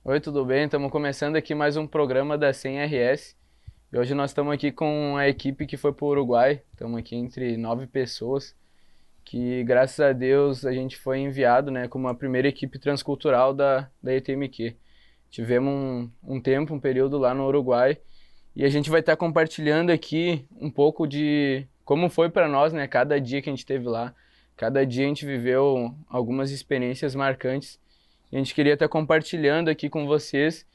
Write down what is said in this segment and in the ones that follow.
Oi, tudo bem? Estamos começando aqui mais um programa da 100RS. E hoje nós estamos aqui com a equipe que foi para o Uruguai. Estamos aqui entre 9 pessoas, que graças a Deus a gente foi enviado, né, como a primeira equipe transcultural da ETMQ. Tivemos um tempo, um período lá no Uruguai, e a gente vai estar compartilhando aqui um pouco de como foi para nós, né, cada dia que a gente esteve lá. Cada dia a gente viveu algumas experiências marcantes. E a gente queria estar compartilhando aqui com vocês.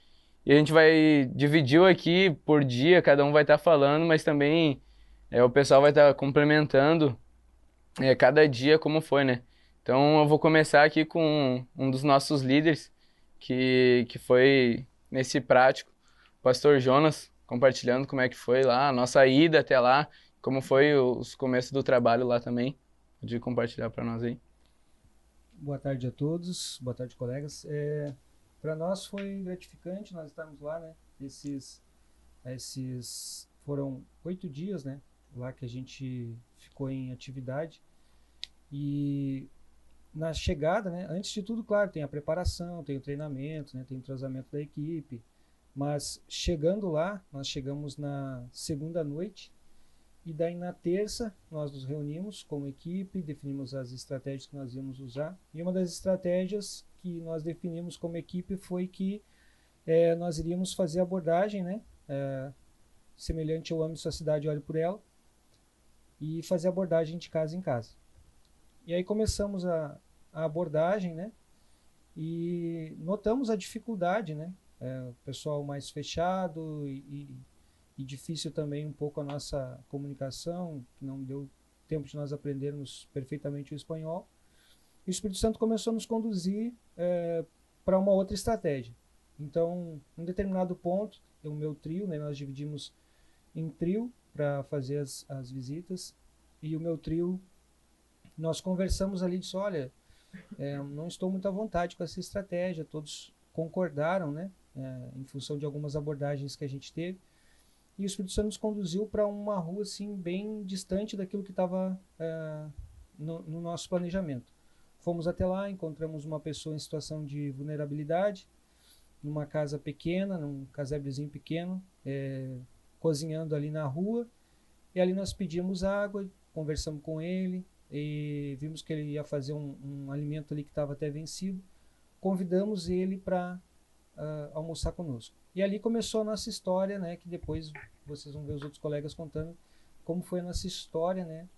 E a gente vai dividir aqui por dia, cada um vai estar falando, mas também o pessoal vai estar complementando cada dia como foi, né? Então eu vou começar aqui com um dos nossos líderes, que foi nesse prático, o Pastor Jonas, compartilhando como é que foi lá, a nossa ida até lá, como foi os começos do trabalho lá também. Pode compartilhar para nós aí. Boa tarde a todos, boa tarde, colegas. Para nós foi gratificante nós estarmos lá, né? Esses foram 8 dias, né? Lá que a gente ficou em atividade. E na chegada, né? Antes de tudo, claro, tem a preparação, tem o treinamento, né? Tem o entrosamento da equipe. Mas chegando lá, nós chegamos na segunda noite. E daí na terça nós nos reunimos como equipe, definimos as estratégias que nós íamos usar. E uma das estratégias que nós definimos como equipe foi que nós iríamos fazer abordagem, né? Semelhante ao Ame Sua Cidade, Olhe por Ela, e fazer abordagem de casa em casa. E aí começamos a abordagem, né? E notamos a dificuldade, né? O pessoal mais fechado e difícil também um pouco a nossa comunicação, que não deu tempo de nós aprendermos perfeitamente o espanhol. E o Espírito Santo começou a nos conduzir para uma outra estratégia. Então, em um determinado ponto, o meu trio, né, nós dividimos em trio para fazer as visitas, e o meu trio, nós conversamos ali e disse, olha, não estou muito à vontade com essa estratégia, todos concordaram, né, em função de algumas abordagens que a gente teve, e o Espírito Santo nos conduziu para uma rua assim bem distante daquilo que estava no nosso planejamento. Fomos até lá, encontramos uma pessoa em situação de vulnerabilidade, numa casa pequena, num casebrezinho pequeno, cozinhando ali na rua. E ali nós pedimos água, conversamos com ele e vimos que ele ia fazer um alimento ali que estava até vencido. Convidamos ele para almoçar conosco. E ali começou a nossa história, né? Que depois vocês vão ver os outros colegas contando como foi a nossa história, né?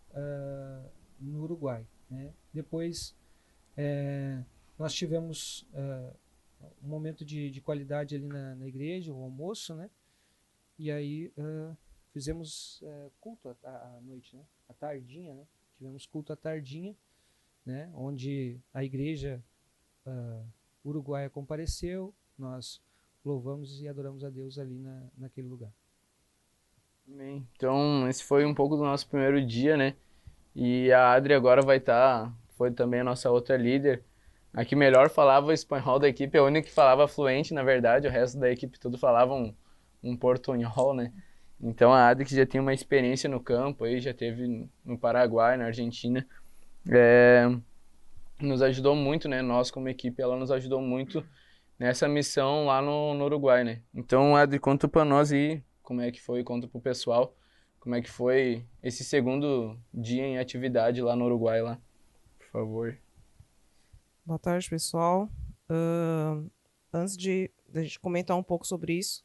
No Uruguai, né? Depois nós tivemos um momento de qualidade ali na igreja, o almoço, né? E aí fizemos culto à noite, né? À tardinha, né? Tivemos culto à tardinha, né? Onde a igreja uruguaia compareceu, nós louvamos e adoramos a Deus ali naquele lugar. Amém. Então, esse foi um pouco do nosso primeiro dia, né? E a Adri agora vai estar, foi também a nossa outra líder. A que melhor falava o espanhol da equipe, a única que falava fluente, na verdade, o resto da equipe tudo falava um portunhol, né? Então a Adri que já tem uma experiência no campo aí, já teve no Paraguai, na Argentina, é, nos ajudou muito, né? Nós como equipe, ela nos ajudou muito nessa missão lá no Uruguai, né? Então, Adri, conta pra nós aí como é que foi, conta pro pessoal como é que foi esse segundo dia em atividade lá no Uruguai, lá, por favor. Boa tarde, pessoal. Ahn, Antes de a gente comentar um pouco sobre isso,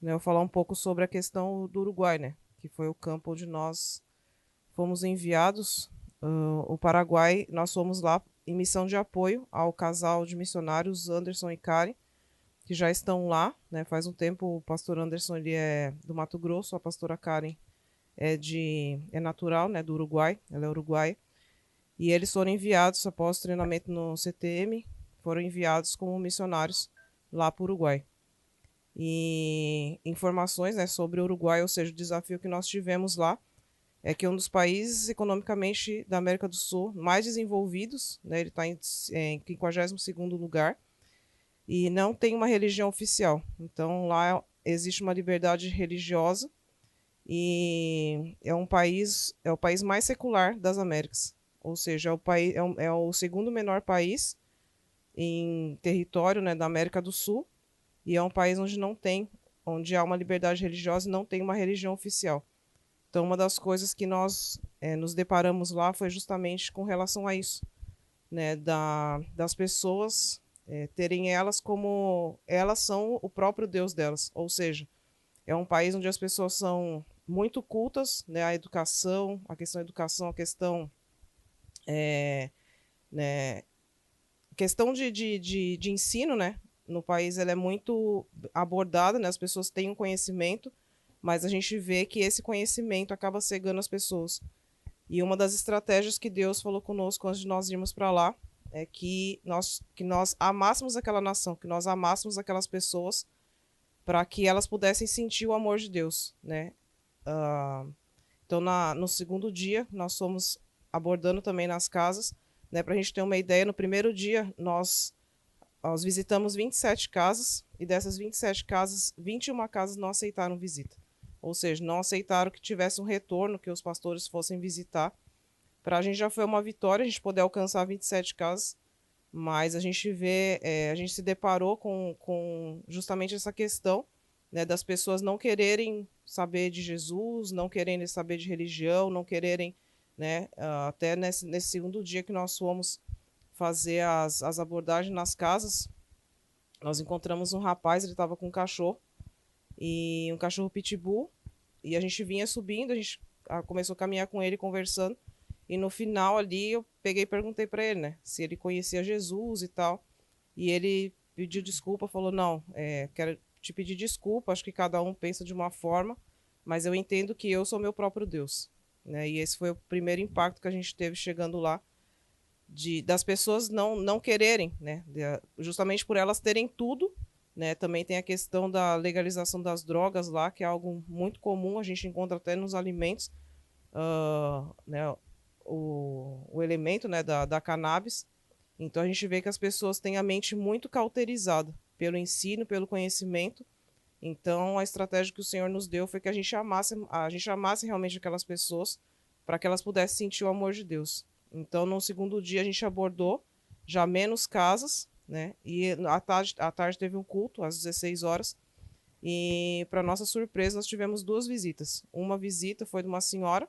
né, eu vou falar um pouco sobre a questão do Uruguai, né, que foi o campo onde nós fomos enviados. O Paraguai, nós fomos lá em missão de apoio ao casal de missionários Anderson e Karen, que já estão lá, né, faz um tempo. O pastor Anderson ele é do Mato Grosso, a pastora Karen é natural, né, do Uruguai, ela é uruguaia. E eles foram enviados, após treinamento no CTM, foram enviados como missionários lá para o Uruguai. E informações, né, sobre o Uruguai, ou seja, o desafio que nós tivemos lá, é que é um dos países economicamente da América do Sul mais desenvolvidos, né, ele está em 52º lugar, e não tem uma religião oficial. Então lá existe uma liberdade religiosa, e é o país mais secular das Américas. Ou seja, é o segundo menor país em território, né, da América do Sul, e é um país onde não tem, onde há uma liberdade religiosa e não tem uma religião oficial. Então, uma das coisas que nós nos deparamos lá foi justamente com relação a isso, né, das pessoas terem elas como elas são o próprio Deus delas, ou seja, é um país onde as pessoas são muito cultas, né, a questão a questão né, questão de ensino, né, no país ela é muito abordada, né, as pessoas têm um conhecimento, mas a gente vê que esse conhecimento acaba cegando as pessoas. E uma das estratégias que Deus falou conosco antes de nós irmos para lá é que nós amássemos aquela nação, que nós amássemos aquelas pessoas para que elas pudessem sentir o amor de Deus, né? Então, no segundo dia, nós fomos abordando também nas casas, né? Para a gente ter uma ideia, no primeiro dia, nós visitamos 27 casas, e dessas 27 casas, 21 casas não aceitaram visita. Ou seja, não aceitaram que tivesse um retorno, que os pastores fossem visitar. Para a gente já foi uma vitória a gente poder alcançar 27 casas, mas a gente a gente se deparou com justamente essa questão, né, das pessoas não quererem saber de Jesus, não quererem saber de religião, não quererem, né, até nesse segundo dia que nós fomos fazer as abordagens nas casas, nós encontramos um rapaz, ele estava com um cachorro, e um cachorro pitbull, e a gente vinha subindo, a gente começou a caminhar com ele, conversando, e no final ali eu peguei e perguntei para ele, né, se ele conhecia Jesus e tal, e ele pediu desculpa, falou, não, quero te pedir desculpa, acho que cada um pensa de uma forma, mas eu entendo que eu sou meu próprio Deus, né, e esse foi o primeiro impacto que a gente teve chegando lá, das pessoas não quererem, né, justamente por elas terem tudo, né, também tem a questão da legalização das drogas lá, que é algo muito comum, a gente encontra até nos alimentos, né, o elemento, né, da cannabis. Então a gente vê que as pessoas têm a mente muito cauterizada pelo ensino, pelo conhecimento. Então a estratégia que o Senhor nos deu foi que a gente amasse realmente aquelas pessoas para que elas pudessem sentir o amor de Deus. Então no segundo dia a gente abordou já menos casas, né? E à tarde teve um culto às 16 horas. E para nossa surpresa nós tivemos 2 visitas. Uma visita foi de uma senhora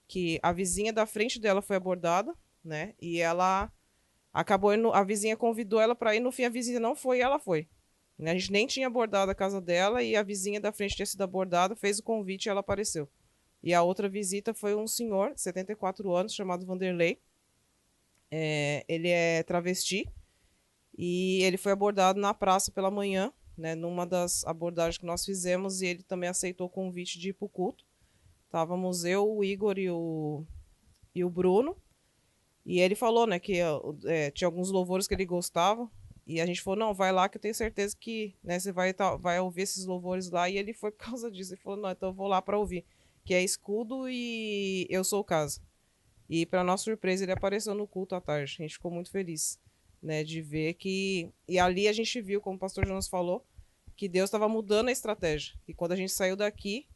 que a vizinha da frente dela foi abordada, né? E ela acabou indo, a vizinha convidou ela para ir, no fim a vizinha não foi e ela foi. A gente nem tinha abordado a casa dela e a vizinha da frente tinha sido abordada, fez o convite e ela apareceu. E a outra visita foi um senhor, 74 anos, chamado Vanderlei. Ele é travesti e ele foi abordado na praça pela manhã, né, numa das abordagens que nós fizemos, e ele também aceitou o convite de ir para o culto. Estávamos eu, o Igor e o Bruno. E ele falou, né, que tinha alguns louvores que ele gostava. E a gente falou, não, vai lá que eu tenho certeza que, né, você vai ouvir esses louvores lá. E ele foi por causa disso. Ele falou, não, então eu vou lá para ouvir. Que é Escudo e Eu Sou Casa. E para nossa surpresa ele apareceu no culto à tarde. A gente ficou muito feliz, né, de ver que... E ali a gente viu, como o pastor Jonas falou, que Deus estava mudando a estratégia. E quando a gente saiu daqui,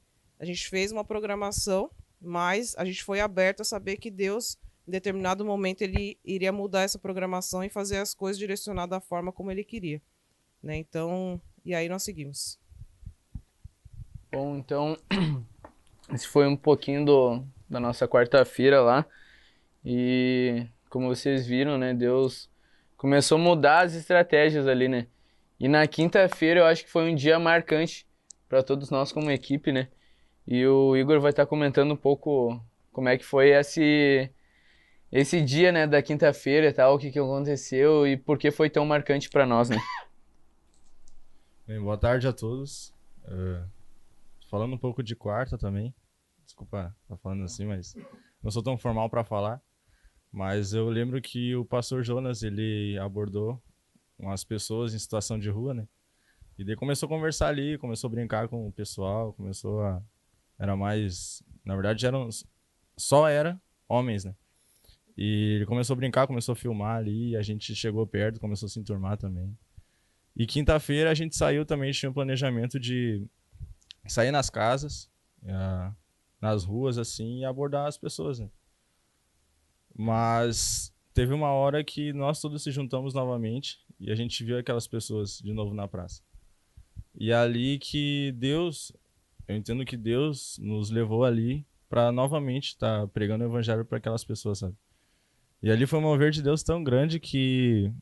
a gente fez uma programação, mas a gente foi aberto a saber que Deus, em determinado momento, ele iria mudar essa programação e fazer as coisas direcionadas da forma como ele queria, né? Então, e aí nós seguimos. Bom, então, esse foi um pouquinho da nossa quarta-feira lá. E como vocês viram, né, Deus começou a mudar as estratégias ali, né? E na quinta-feira eu acho que foi um dia marcante para todos nós como equipe, né? E o Igor vai estar comentando um pouco como é que foi esse dia, né, da quinta-feira e tal, o que aconteceu e por que foi tão marcante para nós, né? Bem, boa tarde a todos. Falando um pouco de quarta também. Desculpa estar falando assim, mas não sou tão formal para falar. Mas eu lembro que o pastor Jonas, ele abordou umas pessoas em situação de rua, né? E daí começou a conversar ali, começou a brincar com o pessoal, era mais... Na verdade, só era homens, né? E ele começou a brincar, começou a filmar ali, a gente chegou perto, começou a se enturmar também. E quinta-feira a gente saiu também, tinha um planejamento de sair nas casas, nas ruas, assim, e abordar as pessoas, né? Mas teve uma hora que nós todos se juntamos novamente e a gente viu aquelas pessoas de novo na praça. E é ali que Deus, eu entendo que Deus nos levou ali para novamente estar pregando o evangelho para aquelas pessoas, sabe? E ali foi um mover de Deus tão grande que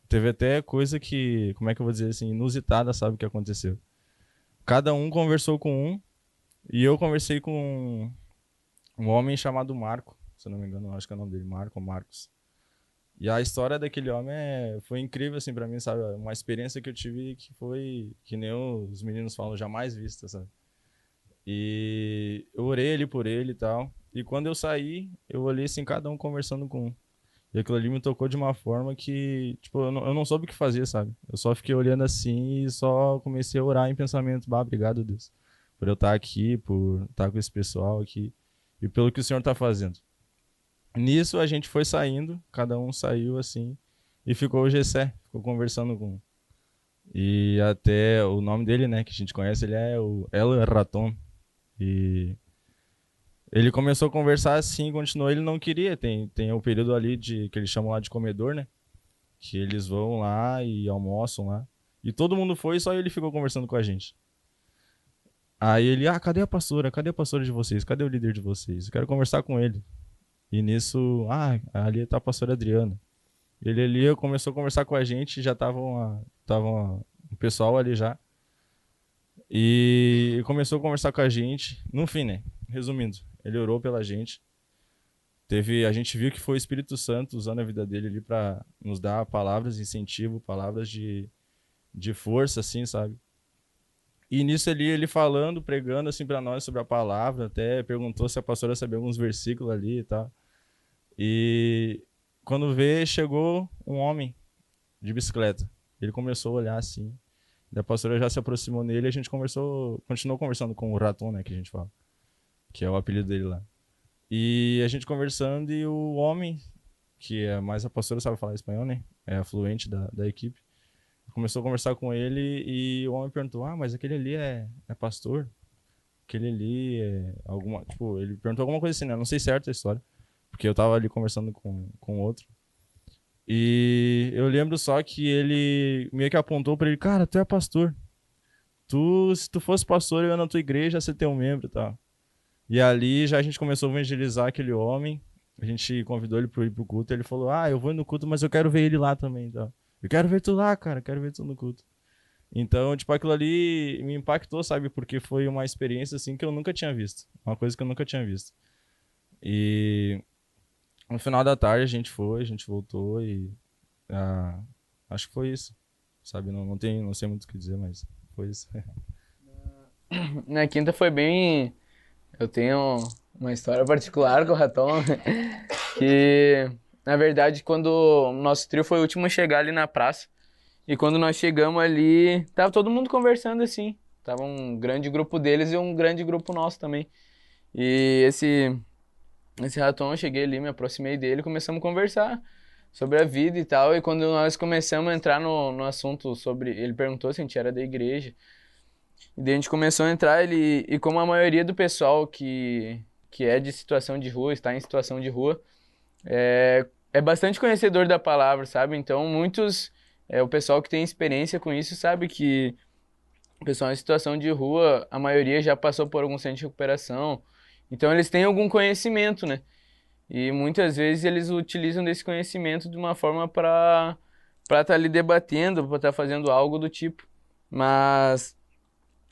teve até coisa que, como é que eu vou dizer assim, inusitada, sabe, que aconteceu. Cada um conversou com um, e eu conversei com um homem chamado Marco, se eu não me engano, acho que é o nome dele, Marco ou Marcos. E a história daquele homem foi incrível, assim, pra mim, sabe? Uma experiência que eu tive que foi, que nem os meninos falam, jamais vista, sabe? E eu orei ali por ele e tal. E quando eu saí, eu olhei, assim, cada um conversando com um. E aquilo ali me tocou de uma forma que, tipo, eu não soube o que fazer, sabe? Eu só fiquei olhando assim e só comecei a orar em pensamento. Bah, obrigado, Deus, por eu estar aqui, por estar com esse pessoal aqui e pelo que o Senhor está fazendo. Nisso a gente foi saindo, cada um saiu assim e ficou o Gessé, ficou conversando com um. E até o nome dele, né, que a gente conhece, ele é o El Raton. E ele começou a conversar assim, continuou, ele não queria, tem o período ali de que eles chamam lá de comedor, né? Que eles vão lá e almoçam lá. E todo mundo foi, só ele ficou conversando com a gente. Aí ele, cadê a pastora? Cadê a pastora de vocês? Cadê o líder de vocês? Eu quero conversar com ele. E nisso, ali tá a pastora Adriana. Ele ali começou a conversar com a gente, já tava um pessoal ali já. E começou a conversar com a gente. No fim, né? Resumindo, ele orou pela gente. A gente viu que foi o Espírito Santo usando a vida dele ali para nos dar palavras de incentivo, palavras de força, assim, sabe? E nisso ali, ele falando, pregando assim para nós sobre a palavra, até perguntou se a pastora sabia alguns versículos ali e tal. E quando vê, chegou um homem de bicicleta. Ele começou a olhar assim. A pastora já se aproximou nele e a gente continuou conversando com o Raton, né, que a gente fala, que é o apelido dele lá. E a gente conversando e o homem, que é mais a pastora, sabe falar espanhol, né? É fluente da equipe. Começou a conversar com ele e o homem perguntou, mas aquele ali é pastor? Aquele ali é alguma... Tipo, ele perguntou alguma coisa assim, né? Não sei certo a história, porque eu tava ali conversando com outro. E eu lembro só que ele meio que apontou pra ele, cara, tu é pastor. Se tu fosse pastor, eu ia na tua igreja, você tem um membro e tal. E ali já a gente começou a evangelizar aquele homem. A gente convidou ele para ir pro culto. Ele falou, eu vou no culto, mas eu quero ver ele lá também. Então, eu quero ver tu lá, cara. Eu quero ver tu no culto. Então, tipo, aquilo ali me impactou, sabe? Porque foi uma experiência, assim, que eu nunca tinha visto. Uma coisa que eu nunca tinha visto. E no final da tarde a gente voltou e acho que foi isso. Sabe? Não sei muito o que dizer, mas foi isso. Na quinta foi bem... Eu tenho uma história particular com o Raton, que, na verdade, quando o nosso trio foi o último a chegar ali na praça, e quando nós chegamos ali, tava todo mundo conversando assim, tava um grande grupo deles e um grande grupo nosso também. E esse Raton, eu cheguei ali, me aproximei dele, começamos a conversar sobre a vida e tal, e quando nós começamos a entrar no assunto sobre... Ele perguntou se a gente era da igreja. E daí a gente começou a entrar, e como a maioria do pessoal que é de situação de rua, está em situação de rua, é bastante conhecedor da palavra, sabe? Então o pessoal que tem experiência com isso sabe que o pessoal em situação de rua, a maioria já passou por algum centro de recuperação, então eles têm algum conhecimento, né? E muitas vezes eles utilizam desse conhecimento de uma forma para estar ali debatendo, para estar fazendo algo do tipo. Mas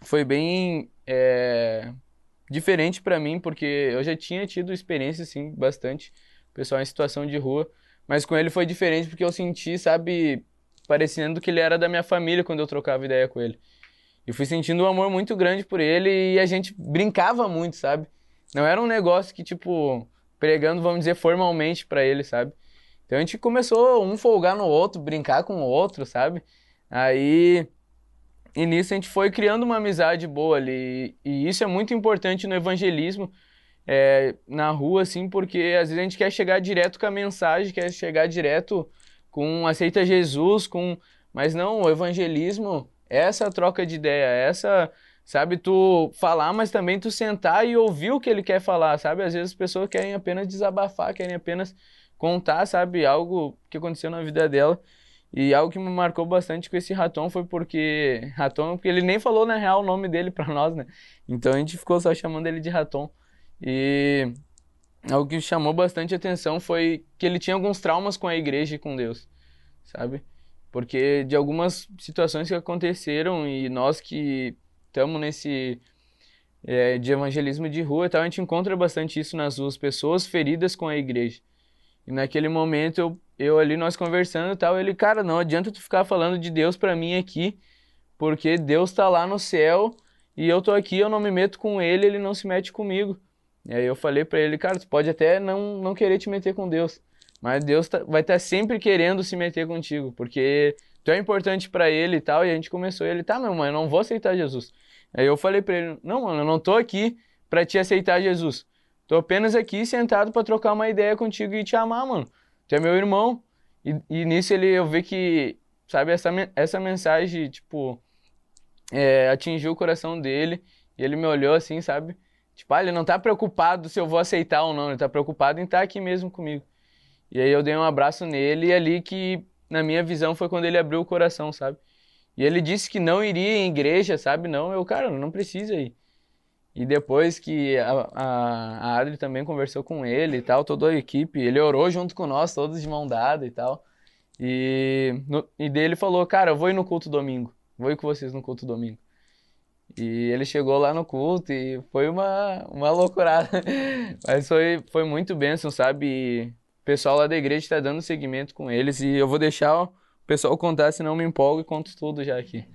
foi bem diferente para mim, porque eu já tinha tido experiência, assim, bastante, pessoal em situação de rua, mas com ele foi diferente porque eu senti, sabe, parecendo que ele era da minha família quando eu trocava ideia com ele. E fui sentindo um amor muito grande por ele e a gente brincava muito, sabe? Não era um negócio que, tipo, pregando, vamos dizer, formalmente para ele, sabe? Então a gente começou um folgar no outro, brincar com o outro, sabe? Aí... E nisso a gente foi criando uma amizade boa ali. E isso é muito importante no evangelismo, na rua, assim, porque às vezes a gente quer chegar direto com a mensagem, quer chegar direto com aceita Jesus, mas não, o evangelismo é essa troca de ideia, sabe, tu falar, mas também tu sentar e ouvir o que ele quer falar, sabe? Às vezes as pessoas querem apenas desabafar, querem apenas contar, sabe, algo que aconteceu na vida dela. E algo que me marcou bastante com esse Raton foi porque... Raton, porque ele nem falou, na real, o nome dele pra nós, né? Então a gente ficou só chamando ele de Raton. E algo que chamou bastante atenção foi que ele tinha alguns traumas com a igreja e com Deus, sabe? Porque de algumas situações que aconteceram e nós que estamos nesse de evangelismo de rua e tal, a gente encontra bastante isso nas ruas, pessoas feridas com a igreja. E naquele momento eu ali, nós conversando e tal, ele, cara, não adianta tu ficar falando de Deus pra mim aqui, porque Deus tá lá no céu e eu tô aqui, eu não me meto com ele, ele não se mete comigo. E aí eu falei pra ele, cara, tu pode até não querer te meter com Deus, mas Deus vai estar sempre querendo se meter contigo, porque tu é importante pra ele e tal. E a gente começou, ele, tá, meu mãe, eu não vou aceitar Jesus. Aí eu falei pra ele, não, mano, eu não tô aqui pra te aceitar Jesus. Tô apenas aqui sentado pra trocar uma ideia contigo e te amar, mano. Tu é meu irmão. E nisso eu vi que, sabe, essa mensagem, tipo, atingiu o coração dele. E ele me olhou assim, sabe? Tipo, ele não tá preocupado se eu vou aceitar ou não. Ele tá preocupado em estar aqui mesmo comigo. E aí eu dei um abraço nele e ali que, na minha visão, foi quando ele abriu o coração, sabe? E ele disse que não iria em igreja, sabe? Não, cara, não precisa ir. E depois que a Adri também conversou com ele e tal, toda a equipe, ele orou junto com nós, todos de mão dada e tal. E daí ele falou, cara, eu vou ir no culto domingo. Vou ir com vocês no culto domingo. E ele chegou lá no culto e foi uma loucurada. Mas foi muito bênção, sabe? E o pessoal lá da igreja está dando seguimento com eles. E eu vou deixar o pessoal contar, senão eu me empolgo e conto tudo já aqui.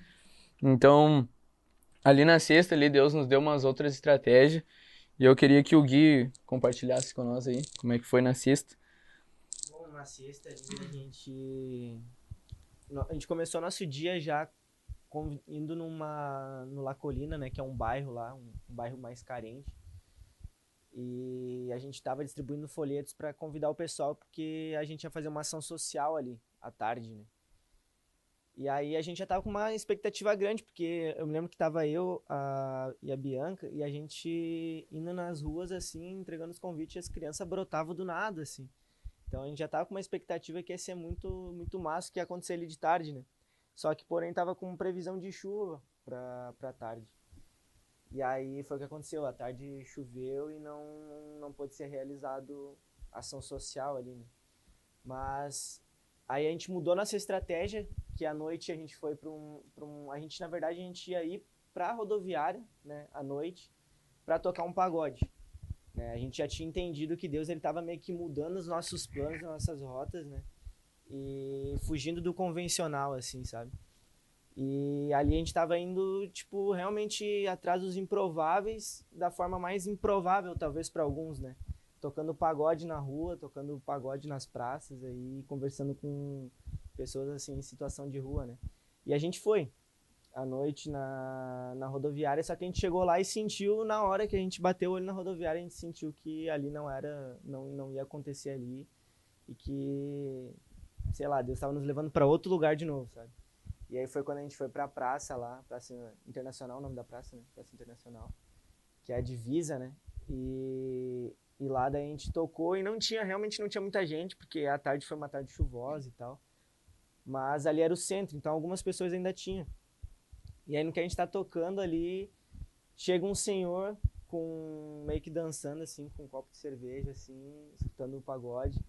Então, ali na sexta, ali, Deus nos deu umas outras estratégias. E eu queria que o Gui compartilhasse com nós aí como é que foi na sexta. Bom, na sexta ali a gente começou nosso dia já indo no La Colina, né, que é um bairro lá, um bairro mais carente. E a gente estava distribuindo folhetos para convidar o pessoal, porque a gente ia fazer uma ação social ali, à tarde, né. E aí a gente já tava com uma expectativa grande, porque eu me lembro que tava eu e a Bianca, e a gente indo nas ruas, assim, entregando os convites, e as crianças brotavam do nada, assim. Então a gente já tava com uma expectativa que ia ser muito, muito massa, que ia acontecer ali de tarde, né. Só que, porém, tava com previsão de chuva pra tarde. E aí foi o que aconteceu, à tarde choveu e não pôde ser realizado ação social ali, né. Mas aí a gente mudou nossa estratégia, que à noite a gente foi a gente, na verdade, a gente ia ir pra rodoviária, né, à noite, pra tocar um pagode. Né? A gente já tinha entendido que Deus, ele tava meio que mudando os nossos planos, as nossas rotas, né, e fugindo do convencional, assim, sabe? E ali a gente tava indo, tipo, realmente atrás dos improváveis, da forma mais improvável, talvez, para alguns, né? Tocando pagode na rua, tocando pagode nas praças, aí conversando com pessoas, assim, em situação de rua, né? E a gente foi à noite na rodoviária, só que a gente chegou lá e sentiu, na hora que a gente bateu o olho na rodoviária, a gente sentiu que ali não ia acontecer ali, e que, sei lá, Deus estava nos levando para outro lugar de novo, sabe? E aí foi quando a gente foi pra praça lá, Praça Internacional, o nome da praça, né? Praça Internacional, que é a divisa, né? E lá daí a gente tocou e realmente não tinha muita gente, porque a tarde foi uma tarde chuvosa e tal. Mas ali era o centro, então algumas pessoas ainda tinham. E aí no que a gente tá tocando ali, chega um senhor meio que dançando assim, com um copo de cerveja, assim, escutando o pagode.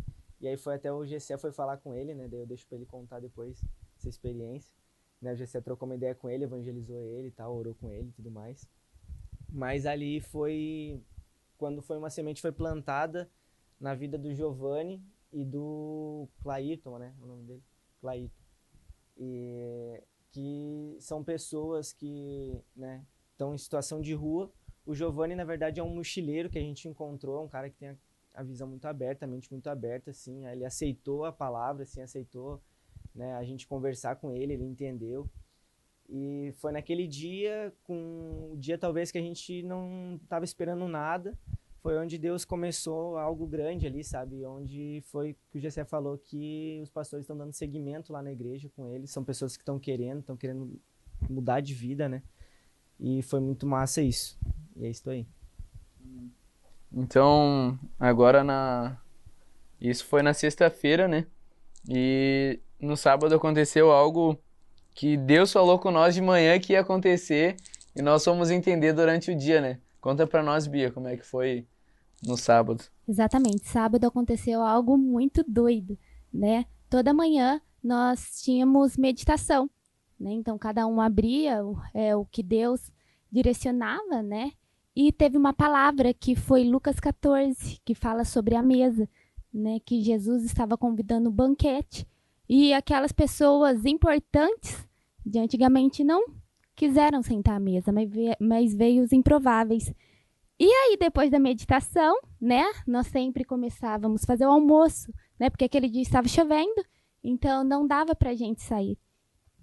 E aí foi até o GC foi falar com ele, né? Daí eu deixo pra ele contar depois essa experiência. Né, o GC trocou uma ideia com ele, evangelizou ele e tal, orou com ele e tudo mais. Mas ali foi quando foi uma semente foi plantada na vida do Giovanni e do Clairton, né, o nome dele, Clairton. E que são pessoas que, né, estão em situação de rua. O Giovanni, na verdade, é um mochileiro que a gente encontrou, um cara que tem a visão muito aberta, a mente muito aberta, assim. Ele aceitou a palavra, assim, aceitou, né, a gente conversar com ele entendeu. E foi naquele dia, o dia talvez que a gente não estava esperando nada, foi onde Deus começou algo grande ali, sabe? Onde foi que o Gessé falou que os pastores estão dando seguimento lá na igreja com ele, são pessoas que estão querendo mudar de vida, né? E foi muito massa isso. E é isso aí. Então, agora isso foi na sexta-feira, né? E no sábado aconteceu algo que Deus falou com nós de manhã que ia acontecer e nós fomos entender durante o dia, né? Conta pra nós, Bia, como é que foi no sábado. Exatamente. Sábado aconteceu algo muito doido, né? Toda manhã nós tínhamos meditação, né? Então cada um abria o que Deus direcionava, né? E teve uma palavra que foi Lucas 14, que fala sobre a mesa, né? Que Jesus estava convidando um banquete e aquelas pessoas importantes de antigamente não quiseram sentar à mesa, mas veio os improváveis. E aí, depois da meditação, né, nós sempre começávamos a fazer o almoço, né, porque aquele dia estava chovendo, então não dava para a gente sair.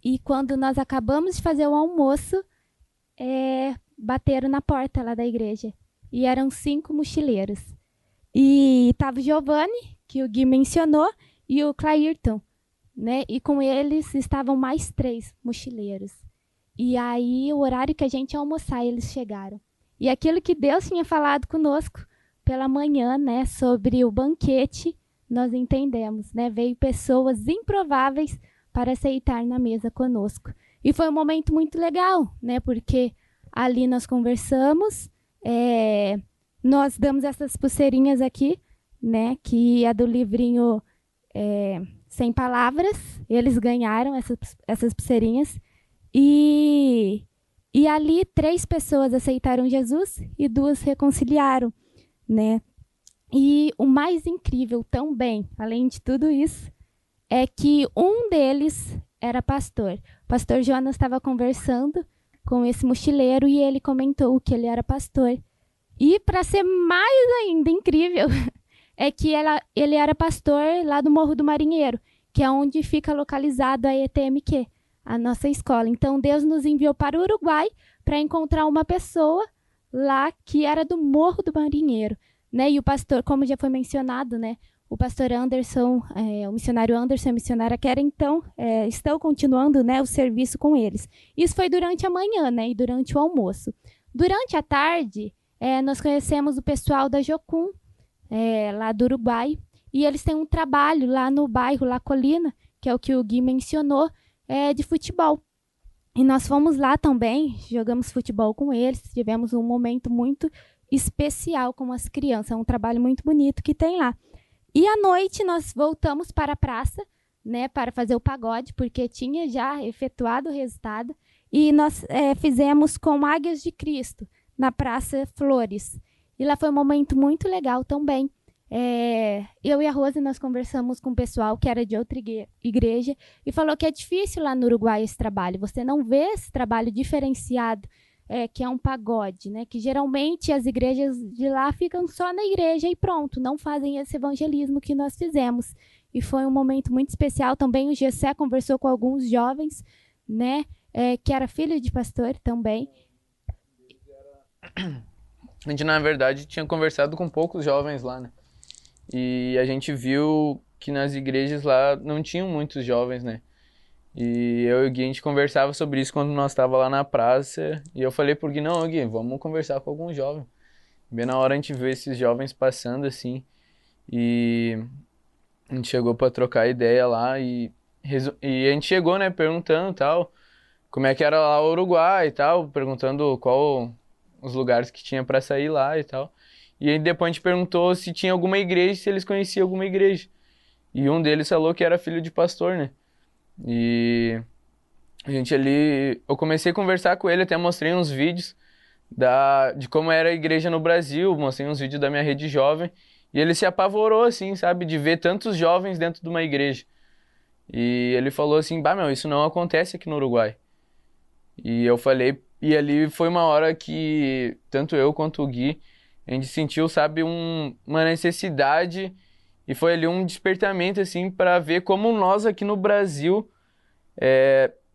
E quando nós acabamos de fazer o almoço, bateram na porta lá da igreja. E eram 5 mochileiros. E estava o Giovanni, que o Gui mencionou, e o Clairton, né, e com eles estavam mais 3 mochileiros. E aí, o horário que a gente ia almoçar, eles chegaram. E aquilo que Deus tinha falado conosco pela manhã, né, sobre o banquete, nós entendemos, né? Veio pessoas improváveis para aceitar na mesa conosco. E foi um momento muito legal, né? Porque ali nós conversamos, nós damos essas pulseirinhas aqui, né? Que é do livrinho Sem Palavras. Eles ganharam essas pulseirinhas. E ali 3 pessoas aceitaram Jesus e 2 reconciliaram, né? E o mais incrível também, além de tudo isso, é que um deles era pastor. O pastor Jonas estava conversando com esse mochileiro e ele comentou que ele era pastor. E para ser mais ainda incrível, é que ele era pastor lá do Morro do Marinheiro, que é onde fica localizado a ETMQ, a nossa escola. Então, Deus nos enviou para o Uruguai para encontrar uma pessoa lá que era do Morro do Marinheiro, né? E o pastor, como já foi mencionado, né? O pastor Anderson, o missionário Anderson e a missionária Keren, então, estão continuando, né, o serviço com eles. Isso foi durante a manhã, né? E durante o almoço. Durante a tarde, nós conhecemos o pessoal da Jocum, lá do Uruguai, e eles têm um trabalho lá no bairro La Colina, que é o que o Gui mencionou, de futebol. E nós fomos lá também, jogamos futebol com eles, tivemos um momento muito especial com as crianças, é um trabalho muito bonito que tem lá. E à noite nós voltamos para a praça, né, para fazer o pagode, porque tinha já efetuado o resultado, e nós fizemos com Águias de Cristo, na Praça Flores. E lá foi um momento muito legal também. Eu e a Rose, nós conversamos com o pessoal que era de outra igreja e falou que é difícil lá no Uruguai esse trabalho. Você não vê esse trabalho diferenciado, que é um pagode, né? Que geralmente as igrejas de lá ficam só na igreja e pronto, não fazem esse evangelismo que nós fizemos. E foi um momento muito especial. Também o Gessé conversou com alguns jovens, né? Que era filho de pastor também. A gente, na verdade, tinha conversado com poucos jovens lá, né? E a gente viu que nas igrejas lá não tinham muitos jovens, né? E eu e o Gui, a gente conversava sobre isso quando nós estávamos lá na praça. E eu falei pro Gui, não, Gui, vamos conversar com algum jovem. Bem na hora a gente vê esses jovens passando assim. E a gente chegou para trocar ideia lá e a gente chegou, né, perguntando tal, como é que era lá o Uruguai e tal, perguntando qual os lugares que tinha para sair lá e tal. E aí depois a gente perguntou se tinha alguma igreja, se eles conheciam alguma igreja. E um deles falou que era filho de pastor, né? E a gente ali, eu comecei a conversar com ele, até mostrei uns vídeos de como era a igreja no Brasil, mostrei uns vídeos da minha rede jovem, e ele se apavorou, assim, sabe, de ver tantos jovens dentro de uma igreja. E ele falou assim, bah, meu, isso não acontece aqui no Uruguai. E eu falei, e ali foi uma hora que tanto eu quanto o Gui, a gente sentiu, sabe, uma necessidade, e foi ali um despertamento, assim, para ver como nós aqui no Brasil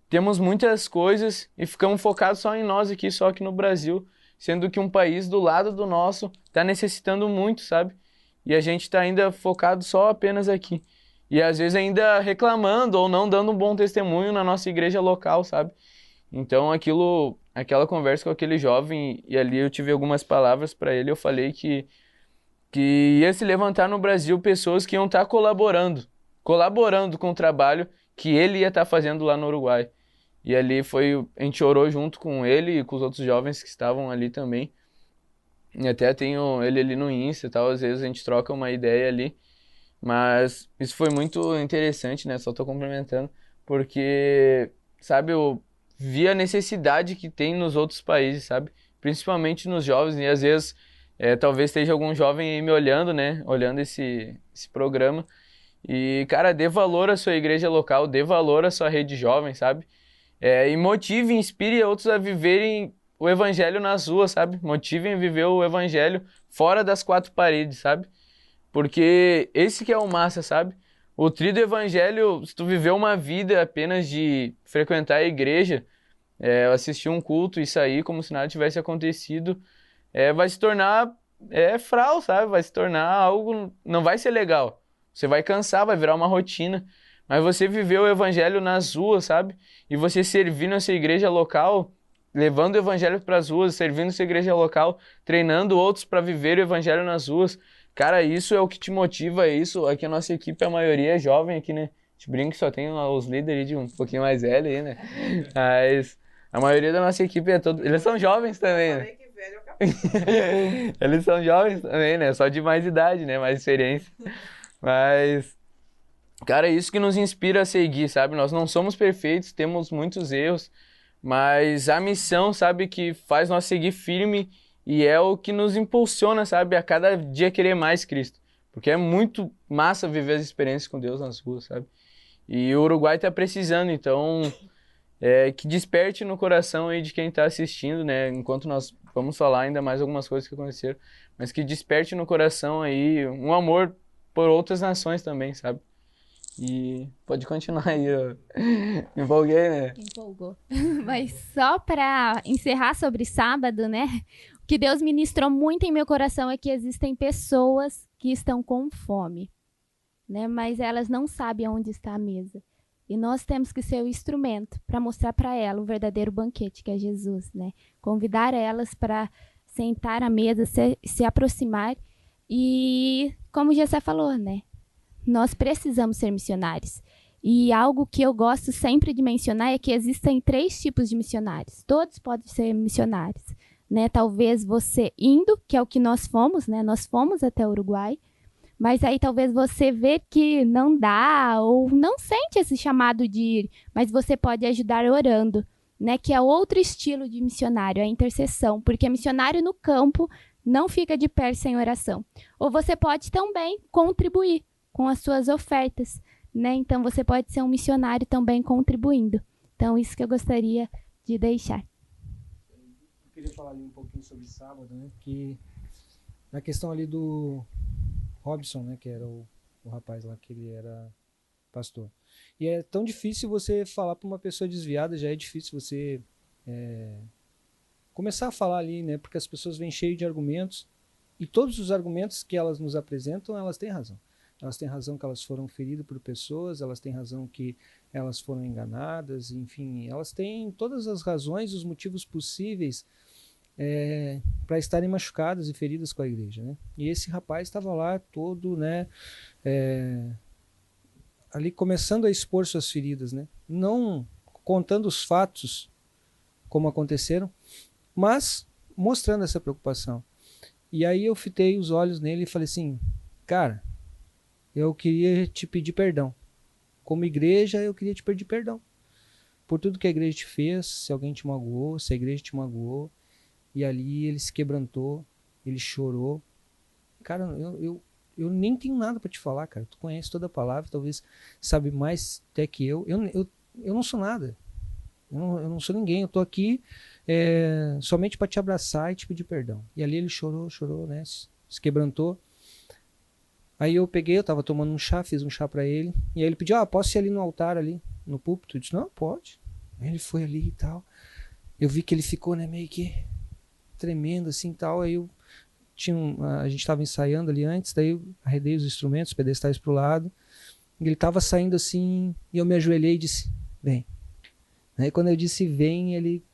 temos muitas coisas e ficamos focados só em nós aqui, só aqui no Brasil, sendo que um país do lado do nosso está necessitando muito, sabe? E a gente está ainda focado só apenas aqui. E às vezes ainda reclamando ou não dando um bom testemunho na nossa igreja local, sabe? Então aquela conversa com aquele jovem, e ali eu tive algumas palavras para ele, eu falei que ia se levantar no Brasil pessoas que iam estar colaborando com o trabalho que ele ia estar fazendo lá no Uruguai. E ali a gente orou junto com ele e com os outros jovens que estavam ali também. E até tenho ele ali no Insta e tal, às vezes a gente troca uma ideia ali. Mas isso foi muito interessante, né? Só tô complementando, porque, sabe, eu vi a necessidade que tem nos outros países, sabe? Principalmente nos jovens, e às vezes talvez esteja algum jovem aí me olhando, né? Olhando esse programa. E, cara, dê valor à sua igreja local, dê valor à sua rede jovem, sabe? E motive, inspire outros a viverem o evangelho nas ruas, sabe? Motivem a viver o evangelho fora das quatro paredes, sabe? Porque esse que é o massa, sabe? O do evangelho, se tu viver uma vida apenas de frequentar a igreja, assistir um culto e sair como se nada tivesse acontecido, vai se tornar fral, sabe? Vai se tornar algo, não vai ser legal. Você vai cansar, vai virar uma rotina. Mas você viver o evangelho nas ruas, sabe? E você servir na sua igreja local, levando o evangelho para as ruas, servindo sua igreja local, treinando outros para viver o evangelho nas ruas. Cara, isso é o que te motiva, isso. Aqui a nossa equipe, a maioria é jovem aqui, né? A gente brinca que só tem os líderes de um pouquinho mais velho aí, né? Mas a maioria da nossa equipe eles são jovens também, né? Eles são jovens também, né? Só de mais idade, né? Mais experiência. Mas, cara, é isso que nos inspira a seguir, sabe? Nós não somos perfeitos, temos muitos erros, mas a missão, sabe, que faz nós seguir firme e é o que nos impulsiona, sabe, a cada dia querer mais Cristo. Porque é muito massa viver as experiências com Deus nas ruas, sabe? E o Uruguai tá precisando, então, que desperte no coração aí de quem tá assistindo, né? Enquanto nós vamos falar ainda mais algumas coisas que aconteceram, mas que desperte no coração aí um amor por outras nações também, sabe? E pode continuar aí, eu me empolguei, né? Empolgou. Mas só para encerrar sobre sábado, né? O que Deus ministrou muito em meu coração é que existem pessoas que estão com fome, né? Mas elas não sabem onde está a mesa. E nós temos que ser o instrumento para mostrar para elas o verdadeiro banquete, que é Jesus, né? Convidar elas para sentar à mesa, se aproximar. E, como o Gessé falou, né? Nós precisamos ser missionários. E algo que eu gosto sempre de mencionar é que existem 3 tipos de missionários. Todos podem ser missionários, né? Talvez você indo, que é o que nós fomos, né? Nós fomos até o Uruguai, mas aí talvez você vê que não dá ou não sente esse chamado de ir, mas você pode ajudar orando, né? Que é outro estilo de missionário, a intercessão, porque missionário no campo não fica de pé sem oração. Ou você pode também contribuir com as suas ofertas, né? Então, você pode ser um missionário também contribuindo. Então, isso que eu gostaria de deixar. Eu queria falar ali um pouquinho sobre sábado, né? Que na questão ali do Robson, né? Que era o rapaz lá, que ele era pastor. E é tão difícil você falar para uma pessoa desviada, já é difícil você começar a falar ali, né? Porque as pessoas vêm cheias de argumentos e todos os argumentos que elas nos apresentam, elas têm razão. Elas têm razão que elas foram feridas por pessoas, elas têm razão que elas foram enganadas, enfim, elas têm todas as razões, os motivos possíveis para estarem machucadas e feridas com a igreja, né? E esse rapaz estava lá todo, né, ali começando a expor suas feridas, né? Não contando os fatos como aconteceram, mas mostrando essa preocupação. E aí eu fitei os olhos nele e falei assim, cara, eu queria te pedir perdão. Como igreja, eu queria te pedir perdão. Por tudo que a igreja te fez, se alguém te magoou, se a igreja te magoou. E ali ele se quebrantou, ele chorou. Cara, eu nem tenho nada para te falar, cara. Tu conhece toda a palavra, talvez sabe mais até que eu. Eu não sou nada. Eu não sou ninguém. Eu tô aqui somente para te abraçar e te pedir perdão. E ali ele chorou, né? Se quebrantou. Aí eu peguei, eu tava tomando um chá, fiz um chá pra ele. E aí ele pediu, posso ir ali no altar, ali, no púlpito? Eu disse, não, pode. Aí ele foi ali e tal. Eu vi que ele ficou, né, meio que tremendo assim e tal. Aí a gente tava ensaiando ali antes, daí eu arredei os instrumentos, os pedestais pro lado. E ele tava saindo assim, e eu me ajoelhei e disse, vem. Aí quando eu disse vem, ele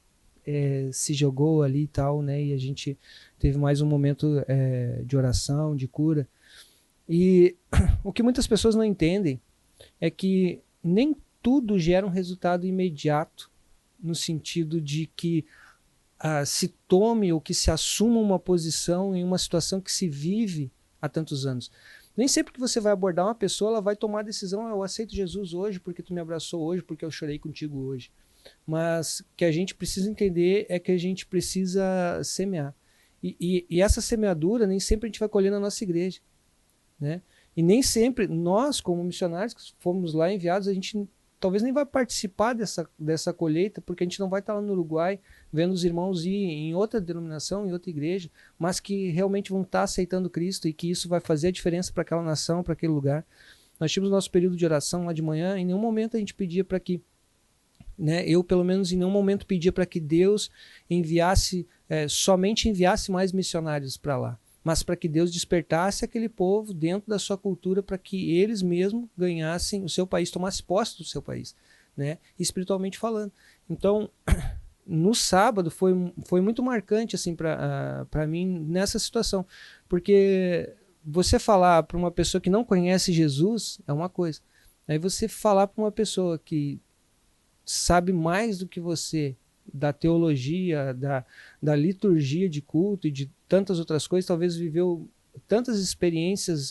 se jogou ali e tal, né? E a gente teve mais um momento de oração, de cura. E o que muitas pessoas não entendem é que nem tudo gera um resultado imediato, no sentido de que se tome ou que se assuma uma posição em uma situação que se vive há tantos anos. Nem sempre que você vai abordar uma pessoa, ela vai tomar a decisão, eu aceito Jesus hoje porque tu me abraçou hoje, porque eu chorei contigo hoje. Mas o que a gente precisa entender é que a gente precisa semear. E essa semeadura, nem sempre a gente vai colher na nossa igreja, né? E nem sempre nós, como missionários que fomos lá enviados, a gente talvez nem vai participar dessa colheita, porque a gente não vai estar lá no Uruguai vendo os irmãos ir em outra denominação, em outra igreja, mas que realmente vão estar aceitando Cristo e que isso vai fazer a diferença para aquela nação, para aquele lugar. Nós tínhamos nosso período de oração lá de manhã, em nenhum momento a gente pedia para que, né, eu pelo menos em nenhum momento pedia para que Deus somente enviasse mais missionários para lá, mas para que Deus despertasse aquele povo dentro da sua cultura para que eles mesmos ganhassem o seu país, tomassem posse do seu país, né, espiritualmente falando. Então, no sábado foi muito marcante assim, para mim nessa situação, porque você falar para uma pessoa que não conhece Jesus é uma coisa, aí você falar para uma pessoa que sabe mais do que você da teologia, da liturgia de culto e de tantas outras coisas, talvez viveu tantas experiências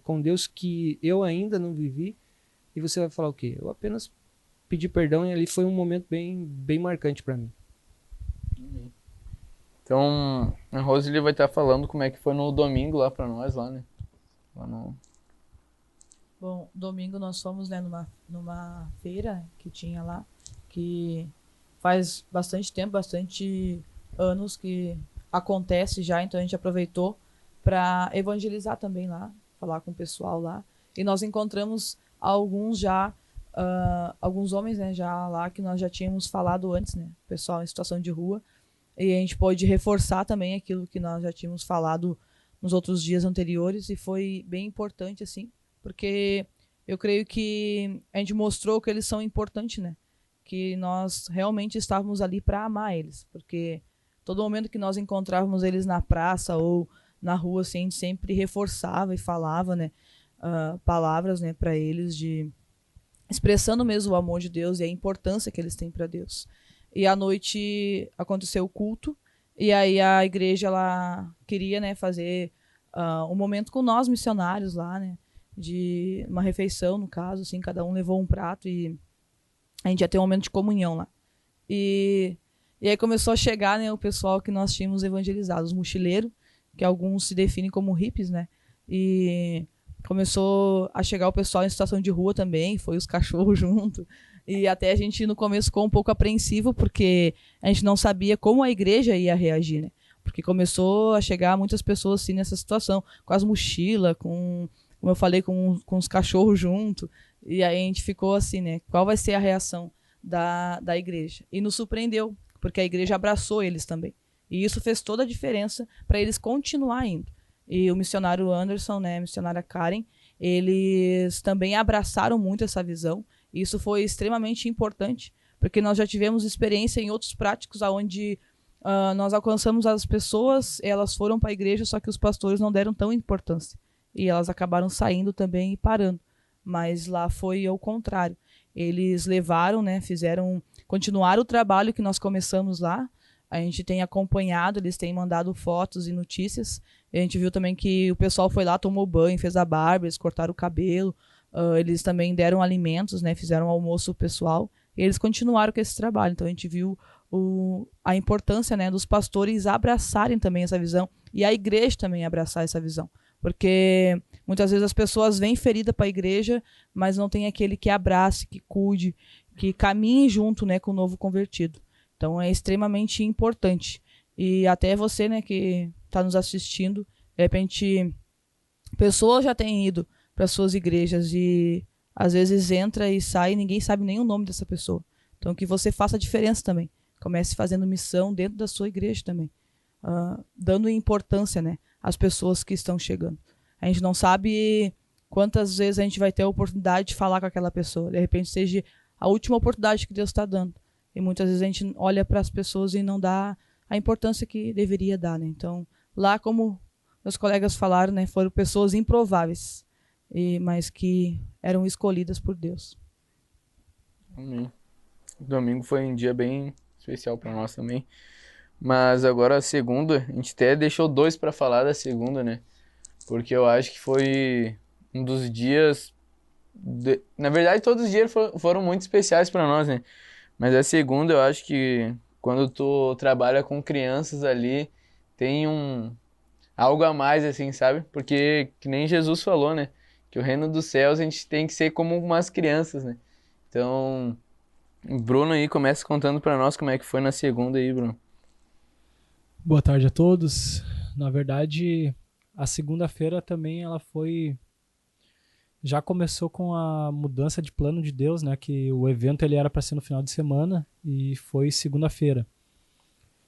com Deus que eu ainda não vivi, e você vai falar o quê? Eu apenas pedi perdão e ali foi um momento bem, bem marcante para mim. Então, a Roseli vai estar falando como é que foi no domingo lá para nós, lá, né? Bom, domingo nós fomos, né, numa feira que tinha lá, que faz bastante tempo, bastante anos que acontece já, então a gente aproveitou para evangelizar também lá, falar com o pessoal lá. E nós encontramos alguns homens, né, já lá que nós já tínhamos falado antes, né, pessoal em situação de rua, e a gente pôde reforçar também aquilo que nós já tínhamos falado nos outros dias anteriores, e foi bem importante, assim, porque eu creio que a gente mostrou que eles são importantes, né, que nós realmente estávamos ali para amar eles, porque todo momento que nós encontrávamos eles na praça ou na rua, assim, a gente sempre reforçava e falava, né, palavras, né, para eles, de expressando mesmo o amor de Deus e a importância que eles têm para Deus. E à noite aconteceu o culto, e aí a igreja ela queria, né, fazer um momento com nós missionários lá, né, de uma refeição, no caso, assim, cada um levou um prato e a gente ia ter um momento de comunhão lá. E aí começou a chegar, né, o pessoal que nós tínhamos evangelizado, os mochileiros, que alguns se definem como hippies, né? E começou a chegar o pessoal em situação de rua também, foi os cachorros junto. E até a gente no começo ficou um pouco apreensivo, porque a gente não sabia como a igreja ia reagir, né? Porque começou a chegar muitas pessoas assim nessa situação, com as mochilas, como eu falei, com os cachorros junto. E aí a gente ficou assim, né? Qual vai ser a reação da igreja? E nos surpreendeu, porque a igreja abraçou eles também. E isso fez toda a diferença para eles continuar indo. E o missionário Anderson, né, a missionária Karen, eles também abraçaram muito essa visão. E isso foi extremamente importante, porque nós já tivemos experiência em outros práticos onde nós alcançamos as pessoas, elas foram para a igreja, só que os pastores não deram tão importância. E elas acabaram saindo também e parando. Mas lá foi ao contrário. Eles levaram, né, continuaram o trabalho que nós começamos lá. A gente tem acompanhado, eles têm mandado fotos e notícias. A gente viu também que o pessoal foi lá, tomou banho, fez a barba, eles cortaram o cabelo. Eles também deram alimentos, né, fizeram um almoço pessoal. E eles continuaram com esse trabalho. Então a gente viu a importância, né, dos pastores abraçarem também essa visão. E a igreja também abraçar essa visão. Porque muitas vezes as pessoas vêm feridas para a igreja, mas não tem aquele que abrace, que cuide, que caminhe junto, né, com o novo convertido. Então é extremamente importante. E até você, né, que está nos assistindo, de repente, pessoas já têm ido para suas igrejas e às vezes entra e sai e ninguém sabe nem o nome dessa pessoa. Então que você faça a diferença também. Comece fazendo missão dentro da sua igreja também. Dando importância, né, às pessoas que estão chegando. A gente não sabe quantas vezes a gente vai ter a oportunidade de falar com aquela pessoa. De repente seja a última oportunidade que Deus está dando. E muitas vezes a gente olha para as pessoas e não dá a importância que deveria dar, né? Então, lá, como meus colegas falaram, né, foram pessoas improváveis, mas que eram escolhidas por Deus. Amém. Domingo foi um dia bem especial para nós também. Mas agora a segunda, a gente até deixou dois para falar da segunda, né? Porque eu acho que foi um dos dias. Na verdade, todos os dias foram muito especiais para nós, né? Mas a segunda, eu acho que quando tu trabalha com crianças ali, tem algo a mais, assim, sabe? Porque, que nem Jesus falou, né? Que o reino dos céus a gente tem que ser como umas crianças, né? Então, o Bruno aí começa contando pra nós como é que foi na segunda aí, Bruno. Boa tarde a todos. Na verdade, a segunda-feira também ela foi já começou com a mudança de plano de Deus, né, que o evento ele era para ser no final de semana e foi segunda-feira.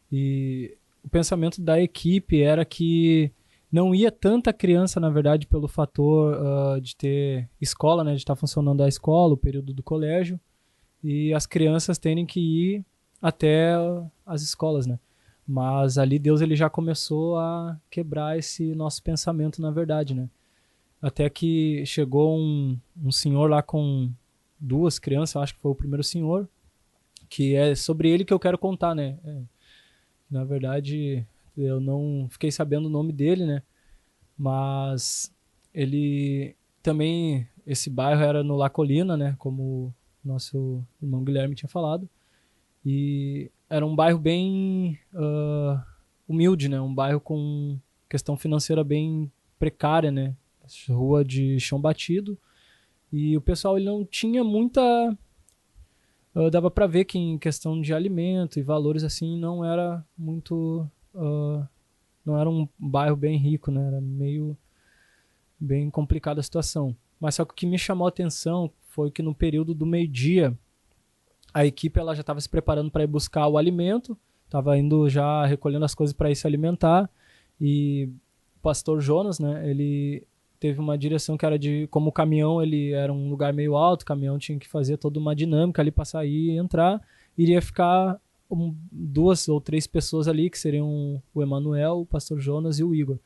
E o pensamento da equipe era que não ia tanta criança, na verdade, pelo fator de ter escola, né, de estar funcionando a escola, o período do colégio, e as crianças terem que ir até as escolas, né? Mas ali Deus ele já começou a quebrar esse nosso pensamento, na verdade, né? Até que chegou um senhor lá com duas crianças, eu acho que foi o primeiro senhor, que é sobre ele que eu quero contar, né? Na verdade, eu não fiquei sabendo o nome dele, né? Mas ele também, esse bairro era no La Colina, né? Como o nosso irmão Guilherme tinha falado. E era um bairro bem humilde, né? Um bairro com questão financeira bem precária, né? Rua de chão batido. E o pessoal ele não tinha muita... dava para ver que em questão de alimento e valores assim não era muito... não era um bairro bem rico, né? Era meio bem complicada a situação. Mas só que o que me chamou a atenção foi que no período do meio-dia a equipe ela já estava se preparando para ir buscar o alimento, estava indo já recolhendo as coisas para ir se alimentar, e o pastor Jonas, né, ele teve uma direção que era de, como o caminhão ele era um lugar meio alto, o caminhão tinha que fazer toda uma dinâmica ali para sair e entrar, iria ficar duas ou três pessoas ali, que seriam o Emanuel, o pastor Jonas e o Igor.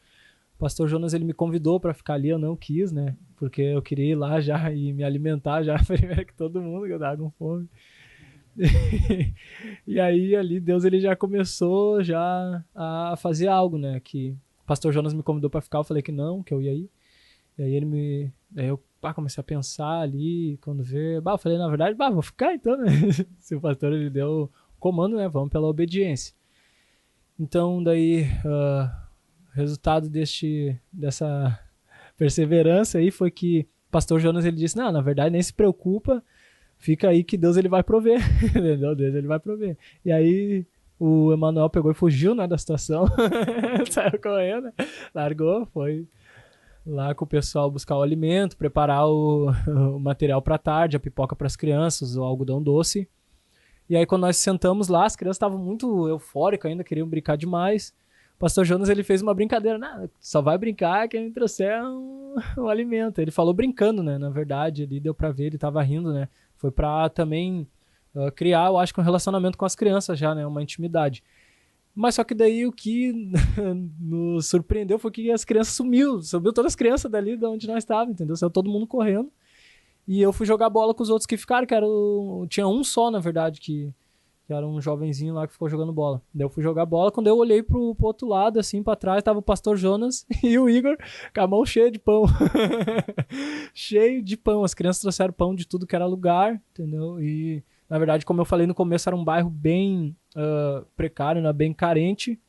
O pastor Jonas ele me convidou para ficar ali, eu não quis, né, porque eu queria ir lá já e me alimentar já primeiro que todo mundo, que eu tava com fome. E aí ali Deus ele já começou já a fazer algo, né, que o pastor Jonas me convidou para ficar, eu falei que não, que eu ia ir. E aí eu comecei a pensar ali, quando vê, eu falei na verdade, vou ficar então, né? Se o pastor ele deu comando, né, vamos pela obediência. Então daí resultado dessa perseverança aí foi que o pastor Jonas ele disse, não, na verdade nem se preocupa, fica aí que Deus ele vai prover, entendeu? Deus ele vai prover. E aí o Emanuel pegou e fugiu, né, da situação, saiu correndo, largou, foi lá com o pessoal buscar o alimento, preparar o material para tarde, a pipoca para as crianças, o algodão doce. E aí quando nós sentamos lá, as crianças estavam muito eufóricas ainda, queriam brincar demais. O pastor Jonas ele fez uma brincadeira, não, só vai brincar quem trouxer um alimento. Ele falou brincando, né, na verdade, ali deu para ver, ele estava rindo, né. Foi para também criar, eu acho que um relacionamento com as crianças já, né, uma intimidade. Mas só que daí o que nos surpreendeu foi que as crianças sumiu todas as crianças dali de onde nós estávamos, entendeu? Saiu todo mundo correndo. E eu fui jogar bola com os outros que ficaram, tinha um só, na verdade, que era um jovenzinho lá que ficou jogando bola. Daí eu fui jogar bola, quando eu olhei pro outro lado, assim, pra trás, tava o pastor Jonas e o Igor com a mão cheia de pão. Cheio de pão. As crianças trouxeram pão de tudo que era lugar, entendeu? E, na verdade, como eu falei no começo, era um bairro bem precário, né? Bem carente.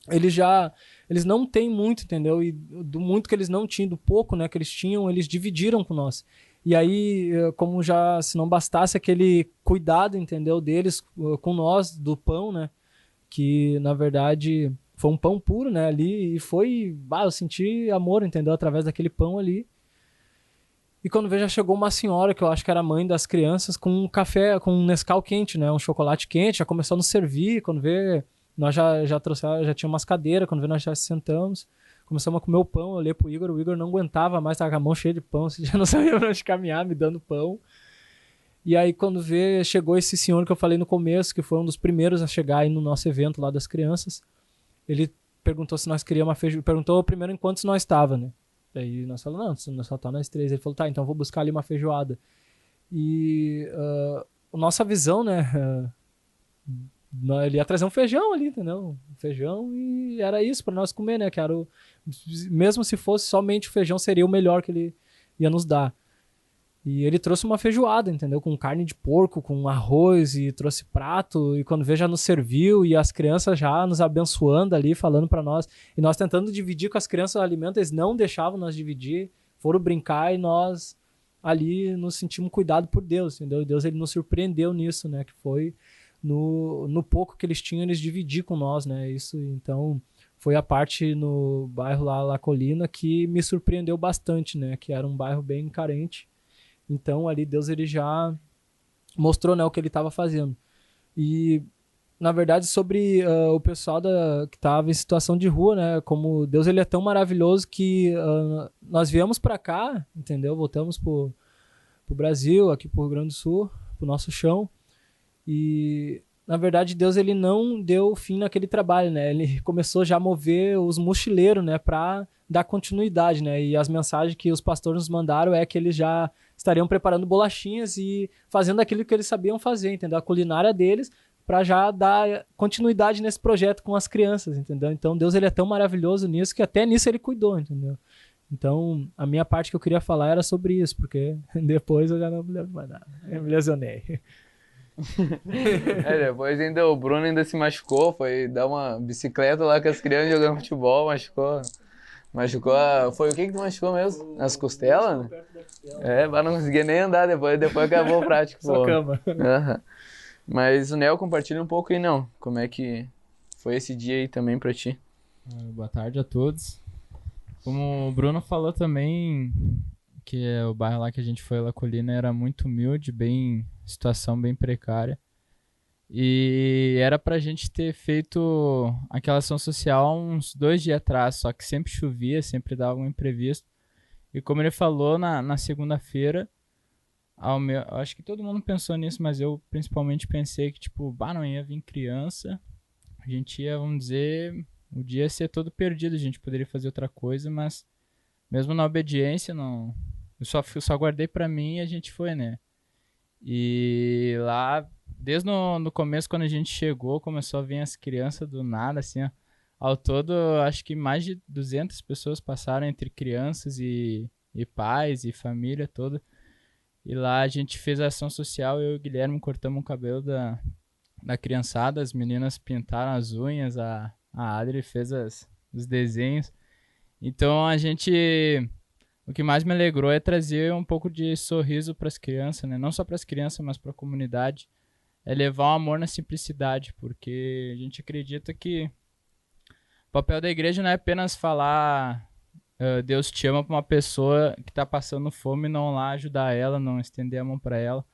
Eles não têm muito, entendeu? E do muito que eles não tinham, do pouco, né, que eles tinham, eles dividiram com nós. E aí, como já, se não bastasse aquele cuidado, entendeu, deles com nós, do pão, né, que na verdade foi um pão puro, né, ali, e foi, eu senti amor, entendeu, através daquele pão ali. E quando veio, já chegou uma senhora, que eu acho que era mãe das crianças, com um café, com um Nescau quente, né, um chocolate quente, já começou a nos servir, quando vê, nós já trouxemos, já tinha umas cadeiras, quando vê, nós já sentamos. Começamos a comer o pão, eu olhei pro Igor, o Igor não aguentava mais, tava com a mão cheia de pão, já não sabia pra onde caminhar, me dando pão. E aí quando vê, chegou esse senhor que eu falei no começo, que foi um dos primeiros a chegar aí no nosso evento lá das crianças. Ele perguntou se nós queríamos uma feijoada, perguntou primeiro em quantos nós estava, né? Aí nós falamos, não, só tá nós três. Ele falou, tá, então vou buscar ali uma feijoada. E nossa visão, né? Ele ia trazer um feijão ali, entendeu? Um feijão e era isso para nós comer, né? Que era mesmo se fosse somente o feijão, seria o melhor que ele ia nos dar. E ele trouxe uma feijoada, entendeu? Com carne de porco, com arroz e trouxe prato. E quando veio já nos serviu e as crianças já nos abençoando ali, falando para nós. E nós tentando dividir com as crianças o alimento, eles não deixavam nós dividir. Foram brincar e nós ali nos sentimos cuidados por Deus, entendeu? E Deus ele nos surpreendeu nisso, né? Que foi no pouco que eles tinham, eles dividir com nós, né? Isso, então, foi a parte no bairro lá, La Colina, que me surpreendeu bastante, né? Que era um bairro bem carente. Então, ali, Deus ele já mostrou, né, o que ele estava fazendo. E, na verdade, sobre o pessoal que estava em situação de rua, né? Como Deus ele é tão maravilhoso que nós viemos para cá, entendeu? Voltamos pro Brasil, aqui pro Rio Grande do Sul, pro nosso chão. E, na verdade, Deus ele não deu fim naquele trabalho, né? Ele começou já a mover os mochileiros, né? Para dar continuidade, né? E as mensagens que os pastores nos mandaram é que eles já estariam preparando bolachinhas e fazendo aquilo que eles sabiam fazer, entendeu? A culinária deles, para já dar continuidade nesse projeto com as crianças, entendeu? Então, Deus ele é tão maravilhoso nisso que até nisso ele cuidou, entendeu? Então, a minha parte que eu queria falar era sobre isso, porque depois eu já não me lembro mais nada. Eu me lesionei. Depois ainda o Bruno ainda se machucou, foi dar uma bicicleta lá com as crianças jogando futebol, machucou foi o que tu machucou mesmo? As costelas? Mas não conseguia nem andar depois acabou o prático. Só cama. Mas o Nel compartilha um pouco aí, não, como é que foi esse dia aí também pra ti? Boa tarde a todos. Como o Bruno falou também, que o bairro lá que a gente foi, La Colina, era muito humilde, situação bem precária. E era pra gente ter feito aquela ação social uns 2 dias atrás, só que sempre chovia, sempre dava um imprevisto. E como ele falou, na segunda-feira, acho que todo mundo pensou nisso, mas eu principalmente pensei que, tipo, não ia vir criança, a gente ia, vamos dizer, o dia ia ser todo perdido, a gente poderia fazer outra coisa, mas mesmo na obediência, não, eu só guardei pra mim e a gente foi, né? E lá, desde no começo, quando a gente chegou, começou a vir as crianças do nada, assim, ó. Ao todo, acho que mais de 200 pessoas passaram entre crianças e pais e família toda. E lá a gente fez a ação social, eu e o Guilherme cortamos o cabelo da criançada, as meninas pintaram as unhas, a Adri fez os desenhos. Então o que mais me alegrou é trazer um pouco de sorriso para as crianças, né? Não só para as crianças, mas para a comunidade. É levar o amor na simplicidade, porque a gente acredita que o papel da igreja não é apenas falar Deus te ama para uma pessoa que está passando fome e não lá ajudar ela, não estender a mão para ela.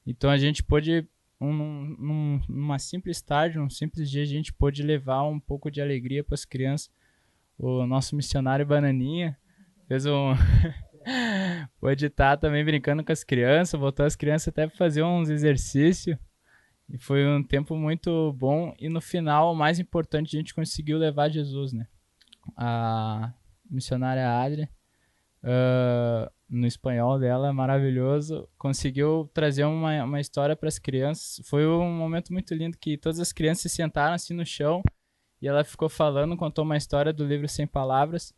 Então a gente pôde, numa simples tarde, num simples dia, a gente pôde levar um pouco de alegria para as crianças. O nosso missionário Bananinha fez pôde estar também brincando com as crianças, botou as crianças até para fazer uns exercícios. E foi um tempo muito bom. E no final, o mais importante, a gente conseguiu levar Jesus, né? A missionária Adri, no espanhol dela, maravilhoso, conseguiu trazer uma história para as crianças. Foi um momento muito lindo que todas as crianças se sentaram assim no chão e ela ficou falando, contou uma história do livro Sem Palavras,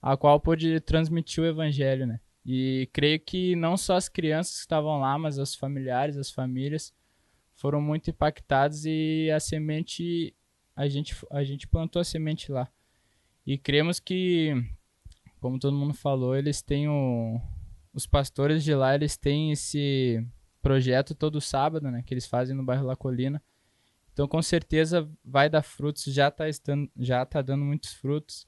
a qual pôde transmitir o evangelho, né? E creio que não só as crianças que estavam lá, mas os familiares, as famílias foram muito impactados e a semente, a gente plantou a semente lá. E cremos que, como todo mundo falou, eles têm os pastores de lá, eles têm esse projeto todo sábado, né, que eles fazem no bairro La Colina. Então, com certeza vai dar frutos, já tá dando muitos frutos.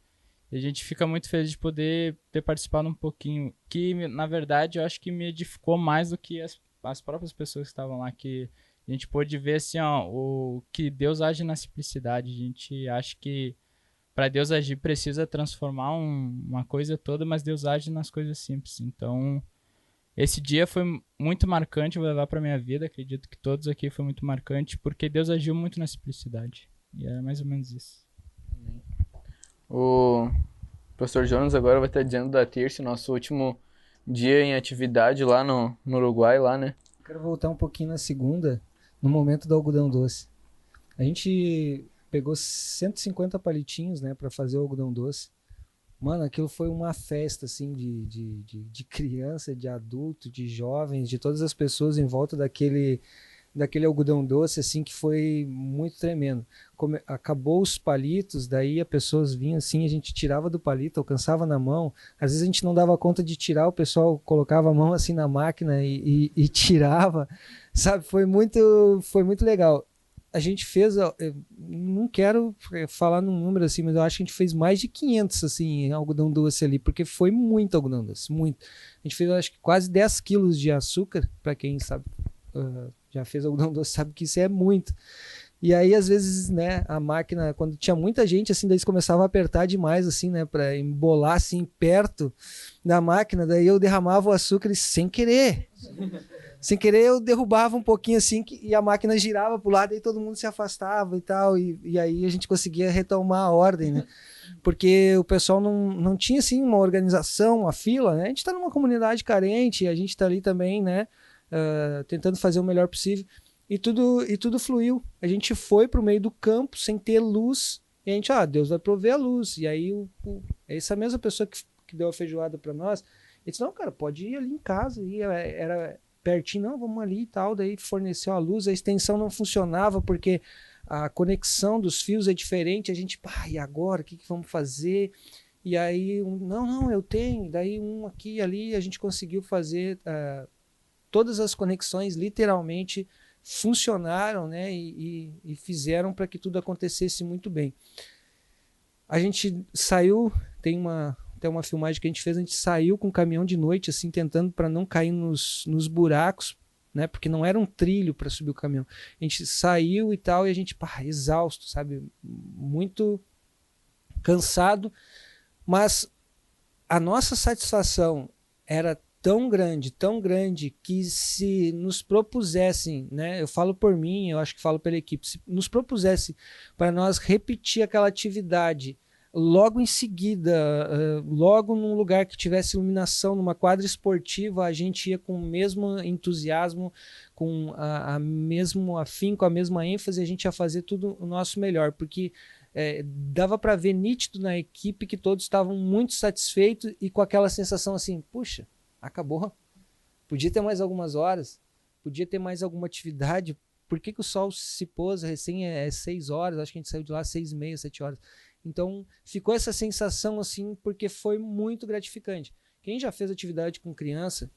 E a gente fica muito feliz de poder ter participado um pouquinho, que na verdade eu acho que me edificou mais do que as próprias pessoas que estavam lá, que a gente pôde ver assim, ó, o que Deus age na simplicidade. A gente acha que para Deus agir precisa transformar uma coisa toda, mas Deus age nas coisas simples. Então, esse dia foi muito marcante, eu vou levar para minha vida, acredito que todos aqui foi muito marcante, porque Deus agiu muito na simplicidade. E é mais ou menos isso. O pastor Jonas agora vai estar dizendo da terça, nosso último dia em atividade lá no Uruguai, lá, né? Quero voltar um pouquinho na segunda, no momento do algodão doce. A gente pegou 150 palitinhos, né, para fazer o algodão doce. Mano, aquilo foi uma festa, assim, de criança, de adulto, de jovens, de todas as pessoas em volta daquele algodão doce, assim, que foi muito tremendo. Acabou os palitos, daí as pessoas vinham assim, a gente tirava do palito, alcançava na mão. Às vezes a gente não dava conta de tirar, o pessoal colocava a mão assim na máquina e tirava, sabe? Foi muito legal. A gente fez, eu não quero falar num número assim, mas eu acho que a gente fez mais de 500 assim, algodão doce ali, porque foi muito algodão doce, muito. A gente fez, eu acho que quase 10 quilos de açúcar, para quem sabe, já fez algodão doce, sabe que isso é muito. E aí, às vezes, né, a máquina, quando tinha muita gente, assim, daí eles começavam a apertar demais, assim, né, para embolar, assim, perto da máquina, daí eu derramava o açúcar sem querer. Sem querer, eu derrubava um pouquinho assim e a máquina girava pro lado e todo mundo se afastava e tal. E aí a gente conseguia retomar a ordem, né? Porque o pessoal não tinha, assim, uma organização, uma fila, né? A gente tá numa comunidade carente, a gente tá ali também, né? Tentando fazer o melhor possível. E tudo fluiu. A gente foi pro meio do campo sem ter luz. E a gente, Deus vai prover a luz. E aí essa mesma pessoa que deu a feijoada para nós, ele disse, não, cara, pode ir ali em casa. E era pertinho, não, vamos ali e tal, daí forneceu a luz, a extensão não funcionava porque a conexão dos fios é diferente, a gente, e agora, o que vamos fazer? E aí, não, eu tenho, daí um aqui e ali, a gente conseguiu fazer, todas as conexões literalmente funcionaram, né, e fizeram para que tudo acontecesse muito bem. A gente saiu, tem até uma filmagem que a gente fez, a gente saiu com o caminhão de noite, assim, tentando para não cair nos buracos, né? Porque não era um trilho para subir o caminhão. A gente saiu e tal, e a gente, exausto, sabe? Muito cansado, mas a nossa satisfação era tão grande, que se nos propusessem, né? Eu falo por mim, eu acho que falo pela equipe, se nos propusesse para nós repetir aquela atividade logo em seguida, logo num lugar que tivesse iluminação, numa quadra esportiva, a gente ia com o mesmo entusiasmo, com a mesmo afinco, a mesma ênfase, a gente ia fazer tudo o nosso melhor, porque dava para ver nítido na equipe que todos estavam muito satisfeitos e com aquela sensação assim, puxa, acabou, podia ter mais algumas horas, podia ter mais alguma atividade, por que o sol se pôs, recém 6 horas, acho que a gente saiu de lá 6h30, 7 horas. Então, ficou essa sensação assim, porque foi muito gratificante. Quem já fez atividade com criança,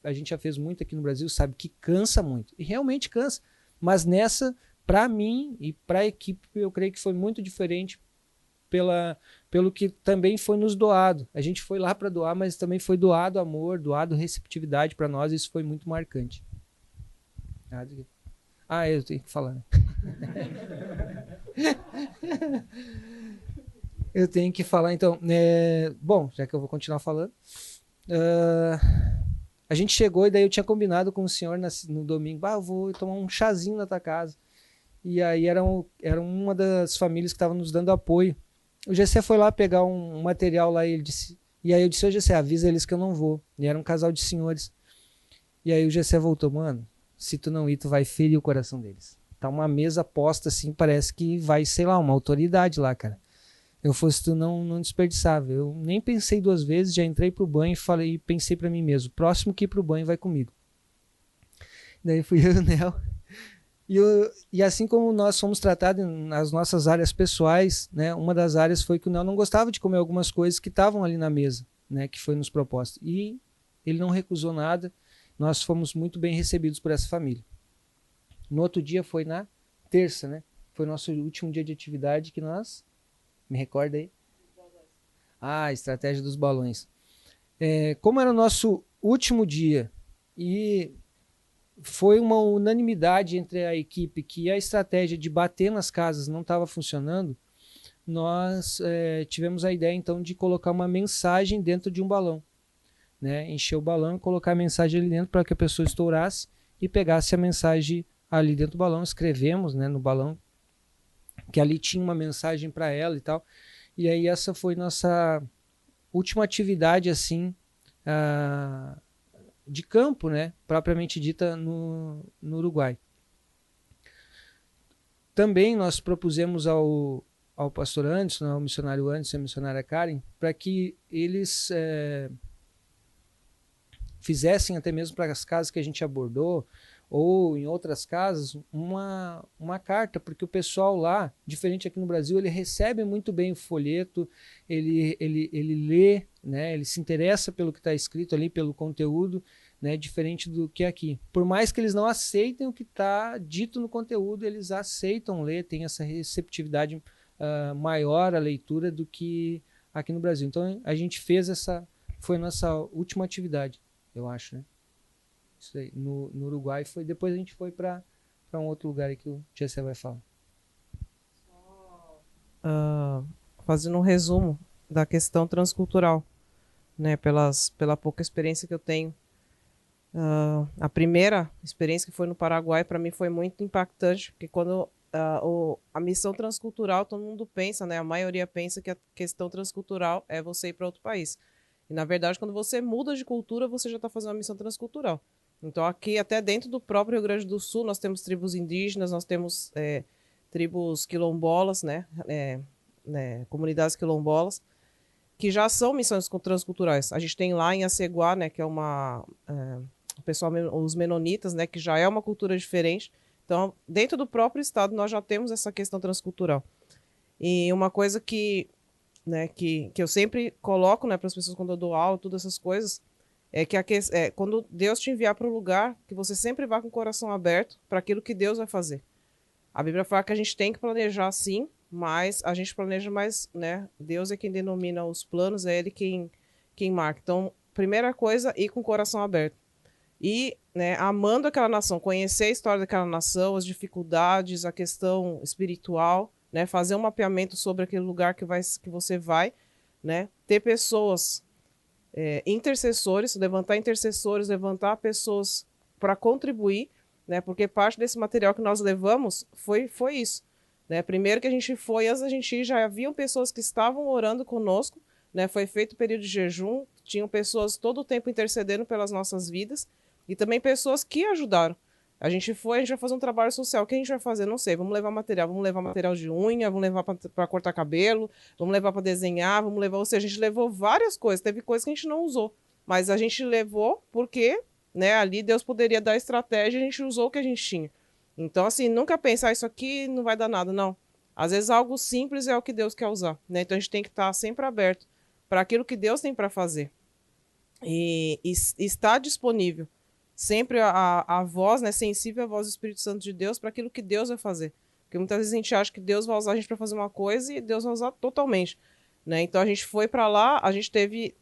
a gente já fez muito aqui no Brasil, sabe que cansa muito. E realmente cansa. Mas nessa, para mim e para a equipe, eu creio que foi muito diferente pelo que também foi nos doado. A gente foi lá para doar, mas também foi doado amor, doado receptividade para nós. Isso foi muito marcante. Eu tenho que falar, né? Eu tenho que falar, então. Bom, já que eu vou continuar falando. A gente chegou e daí eu tinha combinado com o senhor no domingo. Eu vou tomar um chazinho na tua casa. E aí era uma das famílias que estava nos dando apoio. O Gessé foi lá pegar um material lá e ele disse. E aí eu disse, Gessé, avisa eles que eu não vou. E era um casal de senhores. E aí o Gessé voltou, mano, se tu não ir, tu vai ferir o coração deles. Tá uma mesa posta assim, parece que vai, sei lá, uma autoridade lá, cara. Eu fosse tu, não desperdiçava. Eu nem pensei 2 vezes, já entrei pro banho e pensei para mim mesmo, próximo que ir pro banho vai comigo. Daí fui eu e o Nel. E assim como nós fomos tratados nas nossas áreas pessoais, né, uma das áreas foi que o Nel não gostava de comer algumas coisas que estavam ali na mesa, né, que foi nos propostos. E ele não recusou nada, nós fomos muito bem recebidos por essa família. No outro dia foi na terça, né? Foi o nosso último dia de atividade que nós... Me recorda aí? A estratégia dos balões. Como era o nosso último dia e foi uma unanimidade entre a equipe que a estratégia de bater nas casas não estava funcionando, nós tivemos a ideia então de colocar uma mensagem dentro de um balão, né? Encher o balão e colocar a mensagem ali dentro para que a pessoa estourasse e pegasse a mensagem ali dentro do balão. Escrevemos, né, no balão que ali tinha uma mensagem para ela e tal. E aí essa foi nossa última atividade assim de campo, né, propriamente dita no Uruguai. Também nós propusemos ao pastor Anderson, ao missionário Anderson e à missionária Karen, para que eles fizessem, até mesmo para as casas que a gente abordou, ou em outras casas, uma carta, porque o pessoal lá, diferente aqui no Brasil, ele recebe muito bem o folheto, ele lê, né, ele se interessa pelo que está escrito ali, pelo conteúdo, né, diferente do que aqui. Por mais que eles não aceitem o que está dito no conteúdo, eles aceitam ler, tem essa receptividade maior à leitura do que aqui no Brasil. Então a gente fez foi a nossa última atividade, eu acho, né? Isso aí, no Uruguai foi. Depois a gente foi para um outro lugar aí que o Jessé vai falar. Fazendo um resumo da questão transcultural, né? Pela pouca experiência que eu tenho. A primeira experiência, que foi no Paraguai, para mim foi muito impactante, porque quando a missão transcultural, todo mundo pensa, né? A maioria pensa que a questão transcultural é você ir para outro país. E, na verdade, quando você muda de cultura, você já está fazendo uma missão transcultural. Então, aqui, até dentro do próprio Rio Grande do Sul, nós temos tribos indígenas, nós temos tribos quilombolas, né? Comunidades quilombolas, que já são missões transculturais. A gente tem lá em Aceguá, né? Que é o pessoal, os menonitas, né? Que já é uma cultura diferente. Então, dentro do próprio estado, nós já temos essa questão transcultural. E uma coisa que eu sempre coloco, né, para as pessoas quando eu dou aula, todas essas coisas, é que quando Deus te enviar para o lugar, que você sempre vá com o coração aberto para aquilo que Deus vai fazer. A Bíblia fala que a gente tem que planejar sim, mas a gente planeja mais, né? Deus é quem denomina os planos, é Ele quem marca. Então, primeira coisa, ir com o coração aberto. E, né, amando aquela nação, conhecer a história daquela nação, as dificuldades, a questão espiritual, né, fazer um mapeamento sobre aquele lugar que você vai, né, ter pessoas, intercessores, levantar pessoas para contribuir, né, porque parte desse material que nós levamos foi isso, né. Primeiro que a gente foi, antes da gente ir, já haviam pessoas que estavam orando conosco, né, foi feito período de jejum, tinham pessoas todo o tempo intercedendo pelas nossas vidas, e também pessoas que ajudaram. A gente vai fazer um trabalho social. O que a gente vai fazer? Não sei. Vamos levar material de unha, vamos levar para cortar cabelo, vamos levar para desenhar, ou seja, a gente levou várias coisas. Teve coisas que a gente não usou, mas a gente levou porque, né, ali Deus poderia dar estratégia e a gente usou o que a gente tinha. Então, assim, nunca pensar isso aqui não vai dar nada, não. Às vezes algo simples é o que Deus quer usar, né? Então a gente tem que estar sempre aberto para aquilo que Deus tem para fazer. E estar disponível. Sempre a voz, né, sensível à voz do Espírito Santo de Deus para aquilo que Deus vai fazer. Porque muitas vezes a gente acha que Deus vai usar a gente para fazer uma coisa e Deus vai usar totalmente, né? Então a gente foi para lá, a gente teve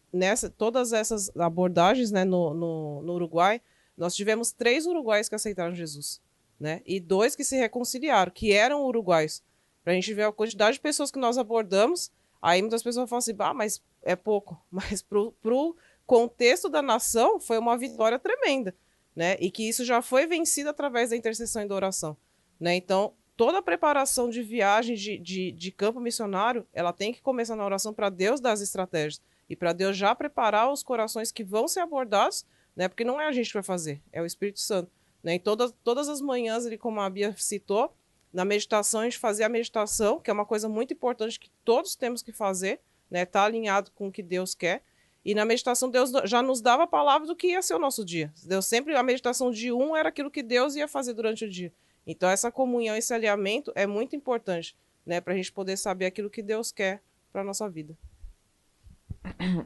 todas essas abordagens, né, no Uruguai. Nós tivemos 3 uruguaios que aceitaram Jesus, né? E 2 que se reconciliaram, que eram uruguaios. Para a gente ver a quantidade de pessoas que nós abordamos, aí muitas pessoas falam assim, mas é pouco. Mas pro contexto da nação foi uma vitória tremenda. Né? E que isso já foi vencido através da intercessão e da oração, né? Então, toda a preparação de viagem de campo missionário, ela tem que começar na oração para Deus dar as estratégias e para Deus já preparar os corações que vão ser abordados, né? Porque não é a gente que vai fazer, é o Espírito Santo, né? E todas as manhãs, como a Bia citou, na meditação, a gente fazia a meditação, que é uma coisa muito importante que todos temos que fazer, né? Tá alinhado com o que Deus quer. E na meditação, Deus já nos dava a palavra do que ia ser o nosso dia. Deus sempre, a meditação de era aquilo que Deus ia fazer durante o dia. Então, essa comunhão, esse alinhamento é muito importante, né? Para a gente poder saber aquilo que Deus quer para a nossa vida.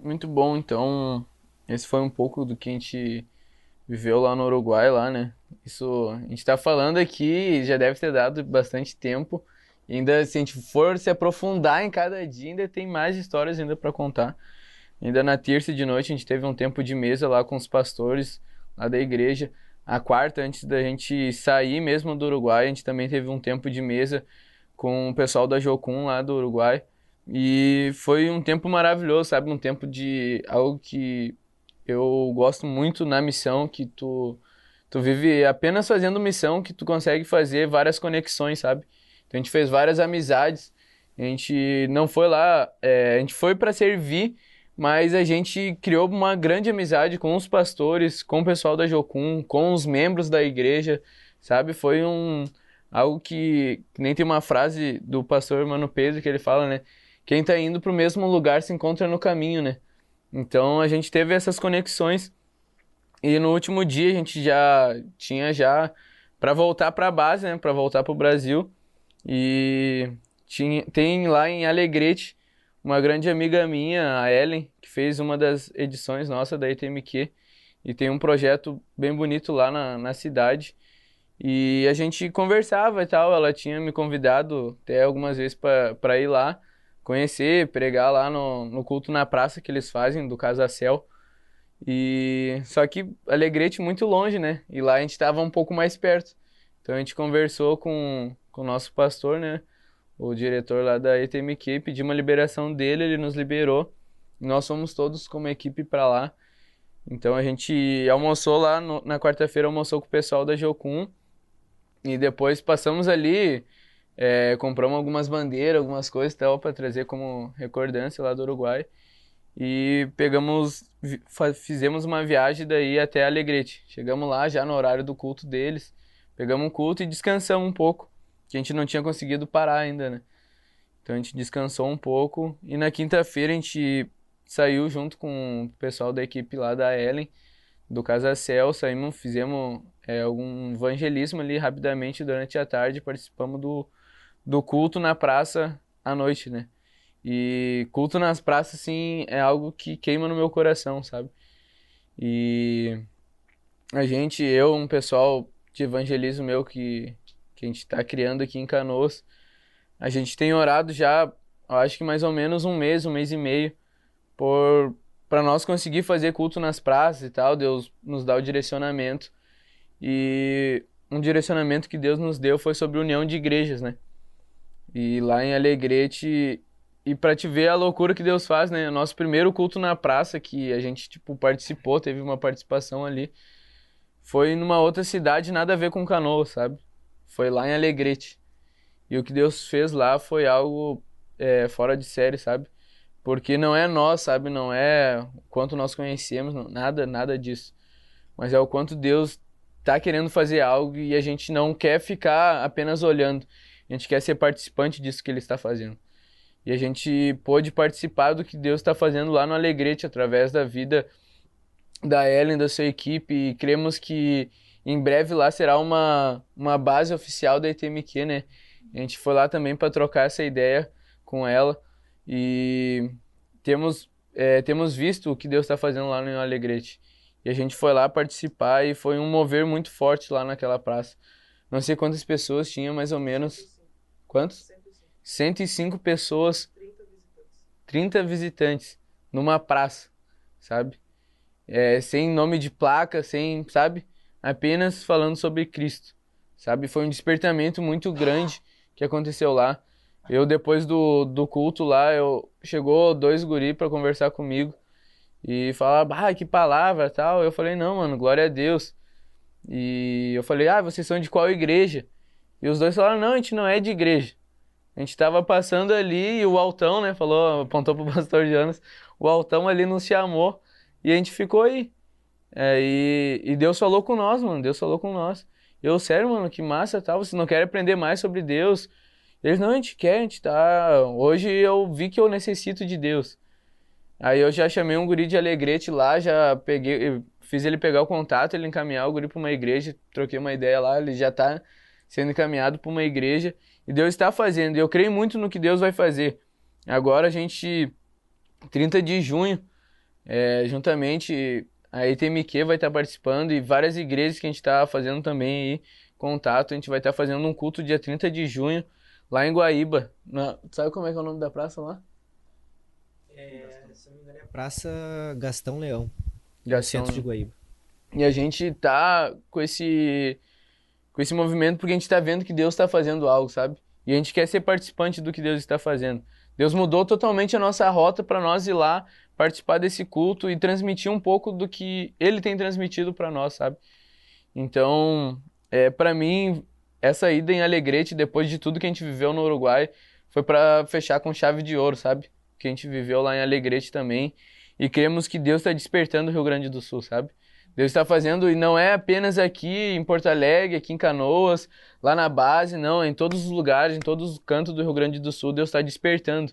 Muito bom, então, esse foi um pouco do que a gente viveu lá no Uruguai, lá, né? Isso, a gente tá falando aqui, já deve ter dado bastante tempo. E ainda, se a gente for se aprofundar em cada dia, ainda tem mais histórias ainda para contar. Ainda na terça de noite a gente teve um tempo de mesa lá com os pastores lá da igreja. A quarta, antes da gente sair mesmo do Uruguai, a gente também teve um tempo de mesa com o pessoal da Jocum lá do Uruguai. E foi um tempo maravilhoso, sabe? Um tempo de algo que eu gosto muito na missão, que tu vive apenas fazendo missão, que tu consegue fazer várias conexões, sabe? Então a gente fez várias amizades. A gente não foi lá, a gente foi para servir, mas a gente criou uma grande amizade com os pastores, com o pessoal da Jocum, com os membros da igreja, sabe? Foi algo que nem tem uma frase do pastor Mano Pedro que ele fala, né? Quem tá indo pro mesmo lugar se encontra no caminho, né? Então a gente teve essas conexões e no último dia a gente já tinha para voltar para a base, né? Para voltar pro Brasil e tem lá em Alegrete uma grande amiga minha, a Ellen, que fez uma das edições nossa da ETMQ e tem um projeto bem bonito lá na cidade. E a gente conversava e tal, ela tinha me convidado até algumas vezes para ir lá, conhecer, pregar lá no culto na praça que eles fazem, do Casacel. E só que Alegrete muito longe, né? E lá a gente estava um pouco mais perto. Então a gente conversou com o nosso pastor, né? O diretor lá da ETMQ, pediu uma liberação dele, ele nos liberou. E nós fomos todos como equipe para lá. Então a gente almoçou lá, na quarta-feira almoçou com o pessoal da Jocum. E depois passamos ali, compramos algumas bandeiras, algumas coisas e tal, para trazer como recordância lá do Uruguai. E fizemos uma viagem daí até Alegrete. Chegamos lá já no horário do culto deles, pegamos um culto e descansamos um pouco, que a gente não tinha conseguido parar ainda, né? Então a gente descansou um pouco e na quinta-feira a gente saiu junto com o pessoal da equipe lá da Ellen, do Casacel, saímos, fizemos algum evangelismo ali rapidamente durante a tarde, participamos do culto na praça à noite, né? E culto nas praças, assim, é algo que queima no meu coração, sabe? E um pessoal de evangelismo meu que a gente tá criando aqui em Canoas, a gente tem orado já, eu acho que mais ou menos um mês e meio, para nós conseguir fazer culto nas praças e tal. Deus nos dá o direcionamento. E um direcionamento que Deus nos deu foi sobre união de igrejas, né? E lá em Alegrete, e pra te ver a loucura que Deus faz, né? Nosso primeiro culto na praça, que a gente, tipo, participou, teve uma participação ali, foi numa outra cidade, nada a ver com Canoas, sabe? Foi lá em Alegrete. E o que Deus fez lá foi algo fora de série, sabe? Porque não é nós, sabe? Não é o quanto nós conhecemos, nada disso. Mas é o quanto Deus tá querendo fazer algo e a gente não quer ficar apenas olhando. A gente quer ser participante disso que Ele está fazendo. E a gente pôde participar do que Deus está fazendo lá no Alegrete, através da vida da Ellen, da sua equipe. E cremos que em breve lá será uma base oficial da ETMQ, né? A gente foi lá também para trocar essa ideia com ela. E temos visto o que Deus está fazendo lá no Alegrete. E a gente foi lá participar e foi um mover muito forte lá naquela praça. Não sei quantas pessoas tinha, mais ou menos. Quantos? 105 pessoas, 30 visitantes numa praça, sabe? Sem nome de placa, sem, sabe? Apenas falando sobre Cristo, sabe? Foi um despertamento muito grande que aconteceu lá. Eu, depois do culto lá, chegou 2 guri pra conversar comigo e falar, que palavra, tal. Eu falei, não, mano, glória a Deus. E eu falei, vocês são de qual igreja? E os dois falaram, não, a gente não é de igreja. A gente tava passando ali e o Altão, né, apontou pro pastor Jonas, o Altão ali nos chamou e a gente ficou aí. E Deus falou com nós, mano, Deus falou com nós. Eu, sério, mano, que massa, tal, vocês não querem aprender mais sobre Deus? Eles, não, a gente quer, a gente tá... Hoje eu vi que eu necessito de Deus. Aí eu já chamei um guri de Alegrete lá, já fiz ele pegar o contato, ele encaminhar o guri pra uma igreja, troquei uma ideia lá, ele já tá sendo encaminhado pra uma igreja. E Deus está fazendo, e eu creio muito no que Deus vai fazer. Agora a gente, 30 de junho, juntamente a ETMQ vai estar participando e várias igrejas que a gente está fazendo também aí, contato. A gente vai estar fazendo um culto dia 30 de junho, lá em Guaíba. Sabe como é que é o nome da praça lá? Se não me engano, é Praça Gastão Leão, Centro de Guaíba. E a gente tá com esse movimento porque a gente tá vendo que Deus tá fazendo algo, sabe? E a gente quer ser participante do que Deus está fazendo. Deus mudou totalmente a nossa rota para nós ir lá participar desse culto e transmitir um pouco do que Ele tem transmitido para nós, sabe? Então, para mim, essa ida em Alegrete, depois de tudo que a gente viveu no Uruguai, foi para fechar com chave de ouro, sabe? Que a gente viveu lá em Alegrete também. e cremos que Deus está despertando o Rio Grande do Sul, sabe? Deus está fazendo, e não é apenas aqui em Porto Alegre, aqui em Canoas, lá na base, não, é em todos os lugares, em todos os cantos do Rio Grande do Sul, Deus está despertando.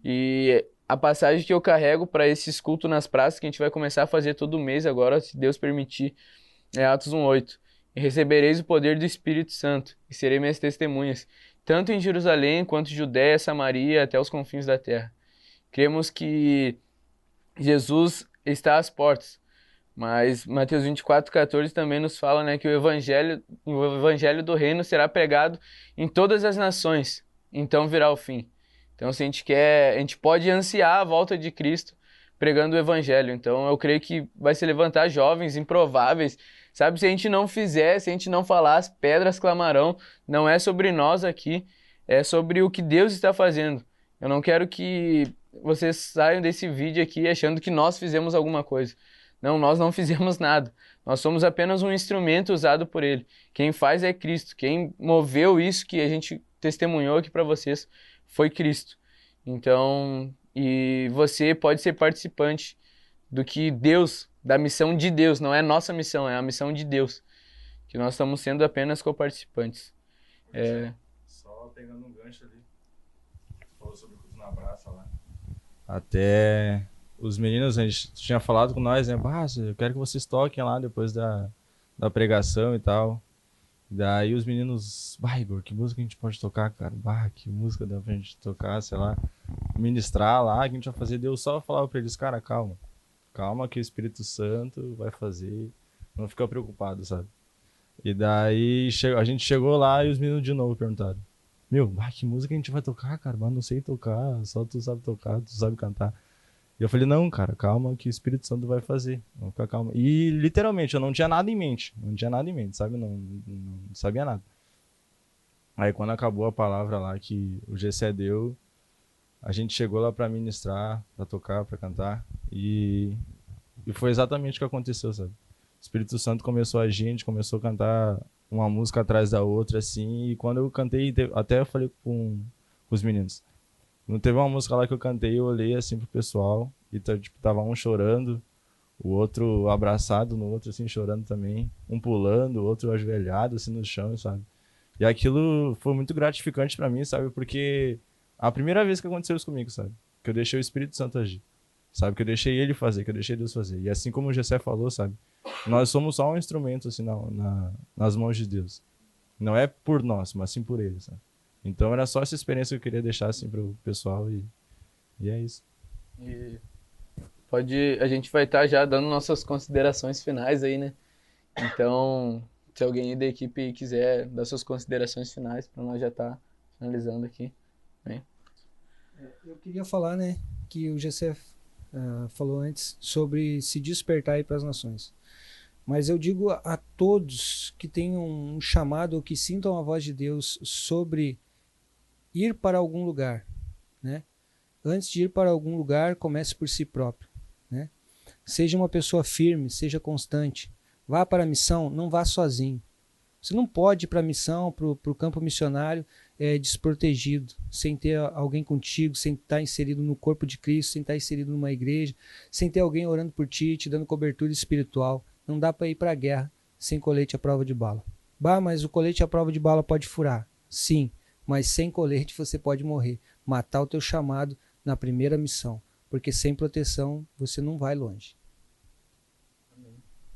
E a passagem que eu carrego para esse culto nas praças, que a gente vai começar a fazer todo mês agora, se Deus permitir, é Atos 1:8. E recebereis o poder do Espírito Santo, e serei minhas testemunhas, tanto em Jerusalém, quanto em Judéia, Samaria, até os confins da terra. Cremos que Jesus está às portas. Mas Mateus 24:14 também nos fala, né, que o evangelho do reino será pregado em todas as nações, então virá o fim. Então, se a gente quer, a gente pode ansiar a volta de Cristo pregando o evangelho. Então, eu creio que vai se levantar jovens improváveis, sabe? Se a gente não fizer, se a gente não falar, as pedras clamarão. Não é sobre nós aqui, é sobre o que Deus está fazendo. Eu não quero que vocês saiam desse vídeo aqui achando que nós fizemos alguma coisa. Não, nós não fizemos nada. Nós somos apenas um instrumento usado por Ele. Quem faz é Cristo. Quem moveu isso que a gente testemunhou aqui para vocês foi Cristo. Então, e você pode ser participante do que Deus, da missão de Deus. Não é nossa missão, é a missão de Deus. Que nós estamos sendo apenas coparticipantes. Só pegando um gancho ali. Falou sobre o culto na praça lá. Até os meninos, a gente tinha falado com nós, né? Eu quero que vocês toquem lá depois da pregação e tal. Daí os meninos, Igor, que música a gente pode tocar, cara? Que música dá pra gente tocar, sei lá, ministrar lá, que a gente vai fazer. Deus só falava pra eles, cara, calma. Calma que o Espírito Santo vai fazer. Não fica preocupado, sabe? E daí a gente chegou lá e os meninos de novo perguntaram, que música a gente vai tocar, cara? Mas não sei tocar, só tu sabe tocar, tu sabe cantar. E eu falei, não, cara, calma que o Espírito Santo vai fazer. Vamos ficar calma. E literalmente, eu não tinha nada em mente. Sabe? Não sabia nada. Aí quando acabou a palavra lá que o GC deu, a gente chegou lá pra ministrar, pra tocar, pra cantar. E foi exatamente o que aconteceu, sabe? O Espírito Santo começou a agir, a gente começou a cantar uma música atrás da outra, assim. E quando eu cantei, até eu falei com os meninos. Não teve uma música lá que eu cantei, eu olhei assim pro pessoal e tava um chorando, o outro abraçado no outro, assim, chorando também. Um pulando, o outro ajoelhado, assim, no chão, sabe? E aquilo foi muito gratificante pra mim, sabe? Porque a primeira vez que aconteceu isso comigo, sabe? Que eu deixei o Espírito Santo agir, sabe? Que eu deixei ele fazer, que eu deixei Deus fazer. E assim como o Gessé falou, sabe? Nós somos só um instrumento, assim, nas mãos de Deus. Não é por nós, mas sim por ele, sabe? Então era só essa experiência que eu queria deixar assim pro pessoal e é isso. E a gente vai estar já dando nossas considerações finais aí, né? Então, se alguém aí da equipe quiser dar suas considerações finais para nós já estar finalizando aqui, né? Eu queria falar, né, que o GC falou antes sobre se despertar aí para as nações. Mas eu digo a todos que tenham um chamado ou que sintam a voz de Deus sobre ir para algum lugar, né? Antes de ir para algum lugar, comece por si próprio, né? Seja uma pessoa firme, seja constante. Vá para a missão, não vá sozinho. Você não pode ir para a missão, para o campo missionário, desprotegido, sem ter alguém contigo, sem estar inserido no corpo de Cristo, sem estar inserido numa igreja, sem ter alguém orando por ti, te dando cobertura espiritual. Não dá para ir para a guerra sem colete à prova de bala. Mas o colete à prova de bala pode furar. Sim, mas sem colete você pode morrer. Matar o teu chamado na primeira missão. Porque sem proteção você não vai longe.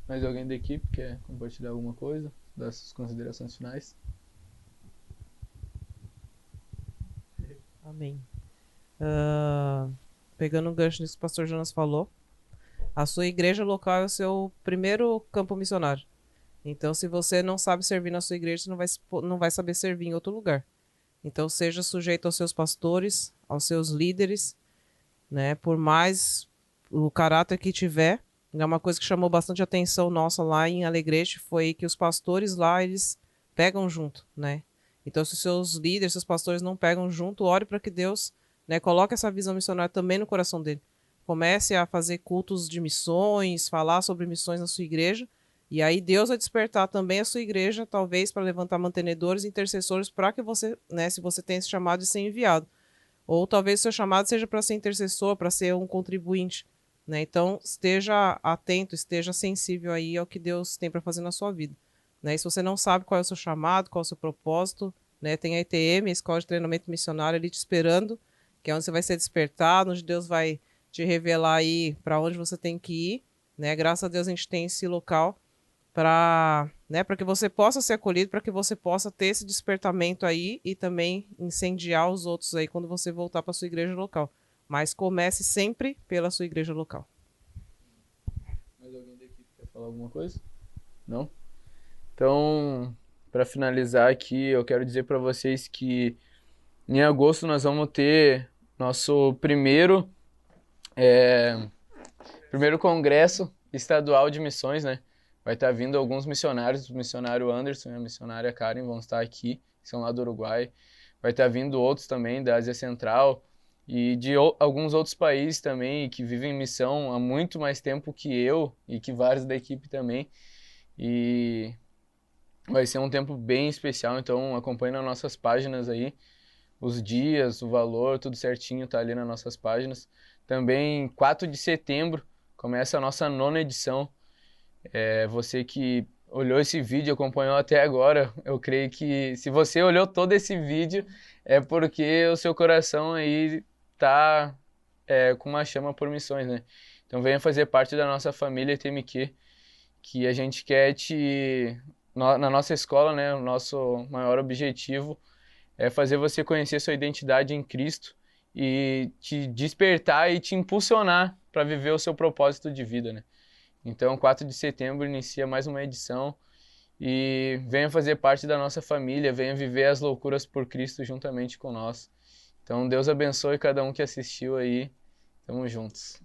Mais alguém da equipe quer compartilhar alguma coisa? Dar suas considerações finais? Amém. Pegando um gancho nisso que o pastor Jonas falou, a sua igreja local é o seu primeiro campo missionário. Então, se você não sabe servir na sua igreja, você não vai saber servir em outro lugar. Então, seja sujeito aos seus pastores, aos seus líderes, né? Por mais o caráter que tiver. Uma coisa que chamou bastante atenção nossa lá em Alegrete foi que os pastores lá, eles pegam junto, né? Então, se os seus líderes, seus pastores não pegam junto, ore para que Deus, né, coloque essa visão missionária também no coração dele. Comece a fazer cultos de missões, falar sobre missões na sua igreja, e aí Deus vai despertar também a sua igreja, talvez para levantar mantenedores e intercessores para que você, né, se você tem esse chamado de ser enviado. Ou talvez o seu chamado seja para ser intercessor, para ser um contribuinte, né? Então, esteja atento, esteja sensível aí ao que Deus tem para fazer na sua vida, né? E se você não sabe qual é o seu chamado, qual é o seu propósito, né? Tem a ETM, a Escola de Treinamento Missionário, ali te esperando, que é onde você vai ser despertado, onde Deus vai te revelar aí para onde você tem que ir, né? Graças a Deus a gente tem esse local para, né, para que você possa ser acolhido, para que você possa ter esse despertamento aí e também incendiar os outros aí quando você voltar para sua igreja local. Mas comece sempre pela sua igreja local. Mais alguém daqui quer falar alguma coisa? Não? Então, para finalizar aqui, eu quero dizer para vocês que em agosto nós vamos ter nosso primeiro congresso estadual de missões, né? Vai estar vindo alguns missionários, o missionário Anderson e a missionária Karen vão estar aqui, que são lá do Uruguai. Vai estar vindo outros também da Ásia Central e de alguns outros países também que vivem missão há muito mais tempo que eu e que vários da equipe também. E vai ser um tempo bem especial, então acompanhe nas nossas páginas aí, os dias, o valor, tudo certinho tá ali nas nossas páginas. Também 4 de setembro começa a nossa 9ª edição. Você que olhou esse vídeo, acompanhou até agora, eu creio que se você olhou todo esse vídeo é porque o seu coração aí tá com uma chama por missões, né? Então venha fazer parte da nossa família TMQ, que a gente quer na nossa escola, né? O nosso maior objetivo é fazer você conhecer sua identidade em Cristo e te despertar e te impulsionar para viver o seu propósito de vida, né? Então, 4 de setembro inicia mais uma edição e venha fazer parte da nossa família, venha viver as loucuras por Cristo juntamente com nós. Então, Deus abençoe cada um que assistiu aí. Tamo juntos.